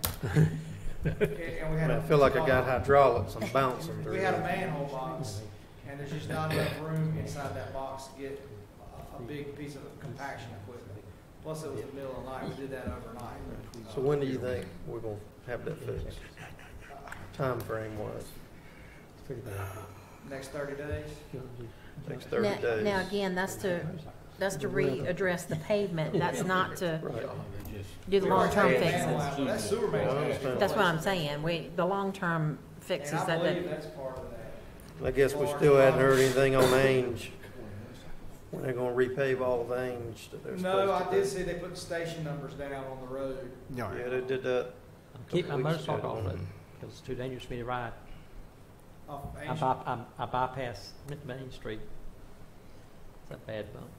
Speaker 12: And we had
Speaker 14: I feel like I got hydraulics, I'm bouncing through
Speaker 12: We had a
Speaker 14: there.
Speaker 12: manhole box, and there's just not enough room inside that box to get a big piece of compaction equipment. Plus, it was the middle of the night, we did that overnight.
Speaker 14: So when do you think we're gonna have that fixed? Time frame wise?
Speaker 12: Next 30 days?
Speaker 14: Next 30
Speaker 3: Now,
Speaker 14: days?
Speaker 3: now again, that's to readdress the pavement. That's not to
Speaker 14: Right.
Speaker 3: do the long-term
Speaker 12: Manhole
Speaker 3: fixes.
Speaker 12: out, but that sewer main.
Speaker 14: Well, I understand.
Speaker 3: That's what I'm saying. The long-term fixes
Speaker 12: And I
Speaker 3: that,
Speaker 12: believe that's part of that.
Speaker 14: I guess we still hadn't heard anything on Ainge. When they're gonna repave all of Ainge that they're
Speaker 12: No,
Speaker 14: supposed
Speaker 12: I
Speaker 14: to
Speaker 12: did
Speaker 14: do.
Speaker 12: see they put station numbers down on the road.
Speaker 14: Yeah, they did that.
Speaker 6: Keep my
Speaker 14: Couple weeks
Speaker 6: motorcycle
Speaker 14: ago.
Speaker 6: off it, because it's too dangerous for me to ride.
Speaker 12: Off of
Speaker 6: I
Speaker 12: Ancient.
Speaker 6: bypass Main Street. It's a bad bump.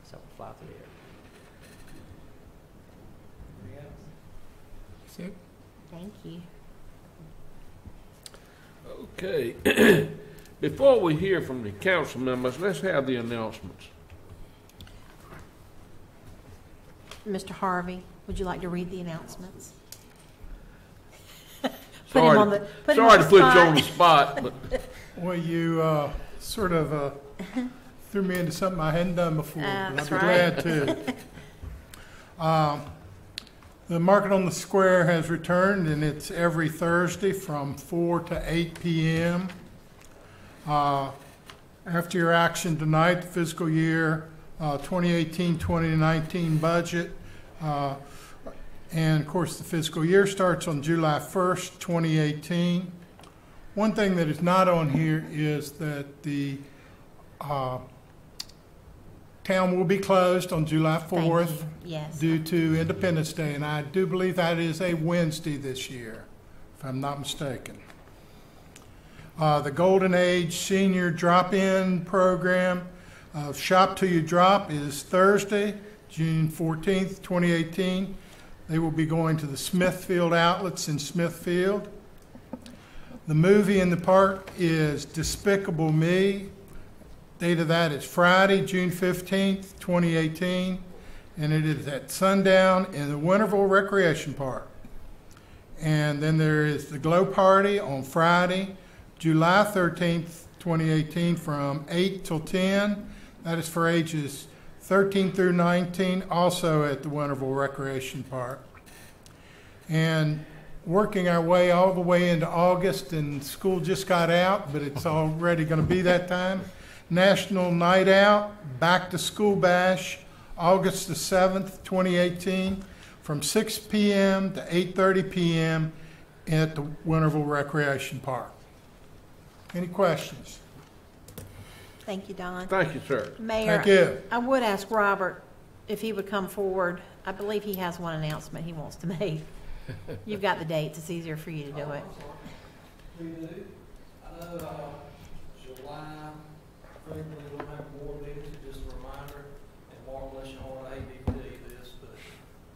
Speaker 6: So I fly through there.
Speaker 12: Anything else?
Speaker 3: thank you.
Speaker 8: Okay. Before we hear from the council members, let's have the announcements.
Speaker 3: Mr. Harvey, would you like to read the announcements?
Speaker 8: Sorry to put you on the spot, but
Speaker 1: Well, you sort of threw me into something I hadn't done before, but I'd
Speaker 3: That's
Speaker 1: be
Speaker 3: right.
Speaker 1: glad to. The Market on the Square has returned, and it's every Thursday from 4 to 8 p.m. After your action tonight, the fiscal year 2018-2019 budget, and of course the fiscal year starts on July 1st, 2018. One thing that is not on here is that the town will be closed on July
Speaker 3: Thank
Speaker 1: 4th
Speaker 3: you. Yes.
Speaker 1: due to Independence Day, and I do believe that is a Wednesday this year, if I'm not mistaken. The Golden Age Senior Drop-In Program, Shop Till You Drop, is Thursday, June 14th, 2018.
Speaker 17: They will be going to the Smithfield Outlets in Smithfield. The movie in the park is Despicable Me. Date of that is Friday, June 15th, 2018, and it is at sundown in the Winterville Recreation Park. And then there is the Glow Party on Friday, July 13th, 2018, from 8 till 10. That is for ages 13 through 19, also at the Winterville Recreation Park. And working our way all the way into August, and school just got out, but it's already going to be that time. National Night Out, Back to School Bash, August the 7th, 2018, from 6 p.m. to 8:30 p.m. at the Winterville Recreation Park. Any questions?
Speaker 3: Thank you, Don.
Speaker 8: Thank you, sir.
Speaker 3: Mayor,
Speaker 17: Thank you.
Speaker 3: I would ask Robert if he would come forward. I believe he has one announcement he wants to make. You've got the dates. It's easier for you to do it.
Speaker 18: We do. I know July, frequently we'll have board meetings, just a reminder, and Mark, bless your heart, I hate to tell you this, but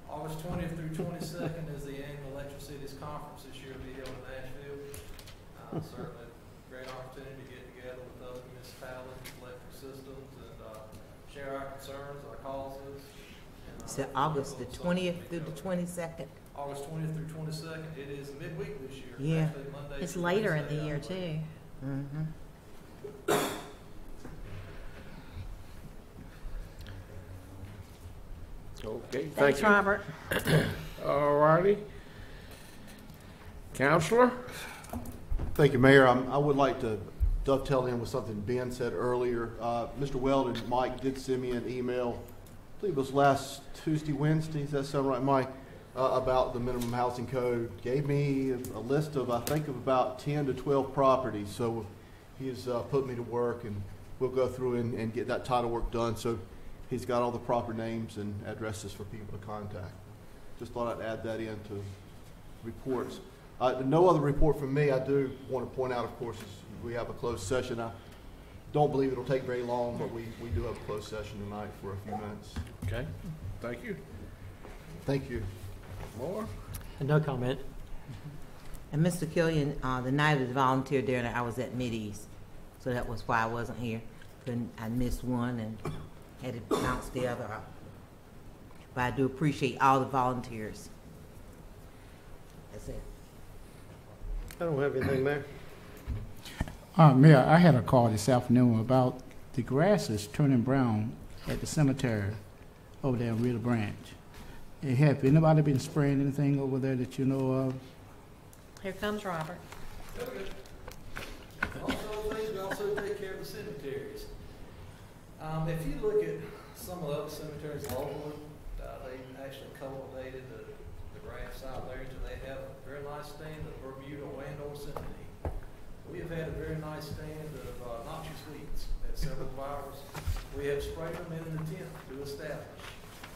Speaker 18: August 20th through 22nd is the annual Electric Cities Conference this year will be held in Nashville. Certainly a great opportunity to get together with other municipalities, electric systems, and share our concerns, our causes.
Speaker 10: So August the 20th through the 22nd?
Speaker 18: August 20th through 22nd. It is midweek this year.
Speaker 10: Yeah.
Speaker 18: Actually, Monday
Speaker 3: It's
Speaker 18: through
Speaker 3: later in
Speaker 18: Wednesday,
Speaker 3: the year,
Speaker 18: I believe.
Speaker 3: too.
Speaker 10: Mm-hmm.
Speaker 8: Okay, thank
Speaker 3: Thanks,
Speaker 8: you.
Speaker 3: Robert.
Speaker 8: All righty. Counselor?
Speaker 19: Thank you, Mayor. I would like to dovetail in with something Ben said earlier. Mr. Weld and Mike did send me an email, I believe it was last Tuesday, Wednesday, does that sound right, Mike? About the minimum housing code. Gave me a list of, I think, of about 10 to 12 properties. So he's put me to work, and we'll go through and get that title work done. So he's got all the proper names and addresses for people to contact. Just thought I'd add that into reports. No other report from me. I do want to point out, of course, we have a closed session. I don't believe it'll take very long, but we do have a closed session tonight for a few minutes.
Speaker 8: Okay, thank you.
Speaker 19: Thank you.
Speaker 8: More?
Speaker 6: No comment.
Speaker 10: And Mr. Killian, the night of the volunteer dinner, I was at Mideast, so that was why I wasn't here. I missed one and had to bounce the other out. But I do appreciate all the volunteers. That's it.
Speaker 14: I don't have anything, Mayor.
Speaker 2: Mayor, I had a call this afternoon about the grass is turning brown at the cemetery over there in Rio Branch. Have anybody been spraying anything over there that you know of?
Speaker 3: Here comes Robert.
Speaker 18: Also, things we also take care of the cemeteries. If you look at some of the other cemeteries locally, they actually cultivated the grass out there until they have a very nice stand of Bermuda and/or Symphony. We have had a very nice stand of noxious weeds at several of ours. We have sprayed them in an attempt to establish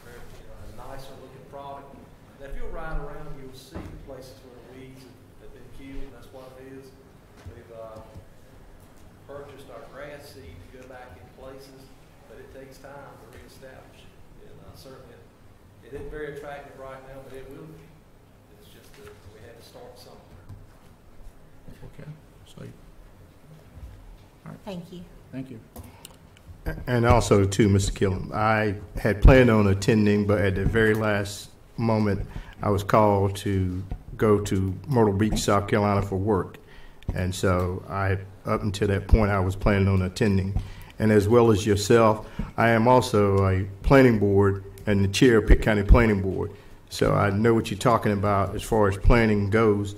Speaker 18: a nicer looking product. Now, if you'll ride around, you'll see the places where the weeds have been killed, and that's what it is. We've purchased our grass seed to go back in places, but it takes time to reestablish it. And certainly, it isn't very attractive right now, but it will be. It's just that we had to start somewhere.
Speaker 2: Okay. So, all right.
Speaker 3: Thank you.
Speaker 2: Thank you.
Speaker 4: And also, too, Mr. Killam, I had planned on attending, but at the very last moment, I was called to go to Myrtle Beach, South Carolina for work. And so up until that point, I was planning on attending. And as well as yourself, I am also a planning board and the chair of Pitt County Planning Board. So I know what you're talking about as far as planning goes.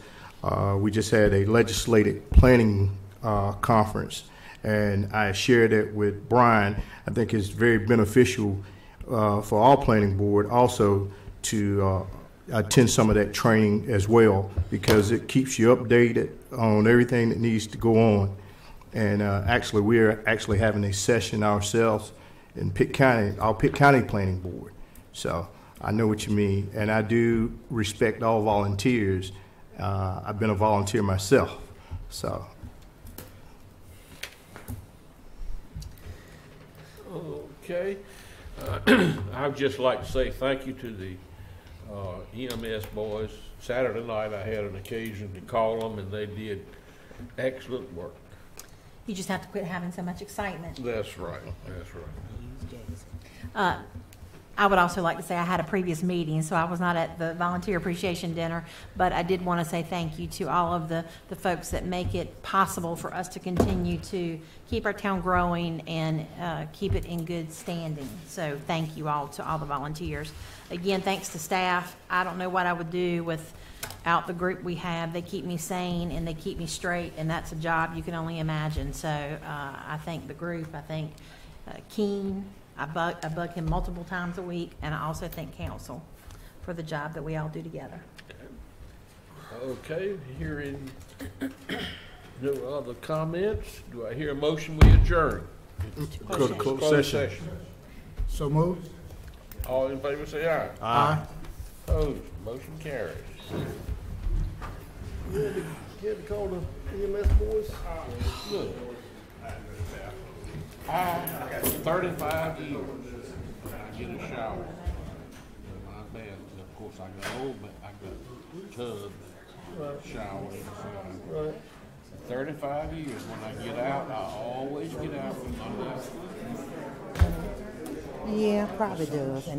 Speaker 4: We just had a legislative planning conference, and I shared it with Brian. I think it's very beneficial for all planning board also to attend some of that training as well, because it keeps you updated on everything that needs to go on. And actually, we're actually having a session ourselves in Pitt County, our Pitt County Planning Board. So I know what you mean, and I do respect all volunteers. I've been a volunteer myself, so.
Speaker 8: Okay. I'd just like to say thank you to the EMS boys. Saturday night, I had an occasion to call them, and they did excellent work.
Speaker 3: You just have to quit having so much excitement.
Speaker 8: That's right, that's right.
Speaker 3: I would also like to say I had a previous meeting, so I was not at the volunteer appreciation dinner, but I did want to say thank you to all of the folks that make it possible for us to continue to keep our town growing and keep it in good standing. So thank you all to all the volunteers. Again, thanks to staff. I don't know what I would do without the group we have. They keep me sane and they keep me straight, and that's a job you can only imagine. So I thank the group. I thank Keen. I bug him multiple times a week, and I also thank council for the job that we all do together.
Speaker 8: Okay, hearing no other comments, do I hear a motion we adjourn?
Speaker 4: Go to closed session.
Speaker 2: So moved.
Speaker 8: All in favor say aye.
Speaker 4: Aye.
Speaker 8: Opposed, motion carries.
Speaker 14: You had to call the EMS boys?
Speaker 8: Good. 35 years, I get a shower in my bed. Of course, I got old, but I got tub, shower inside.
Speaker 14: Right.
Speaker 8: 35 years. When I get out, I always get out with my left.
Speaker 10: Yeah, probably does.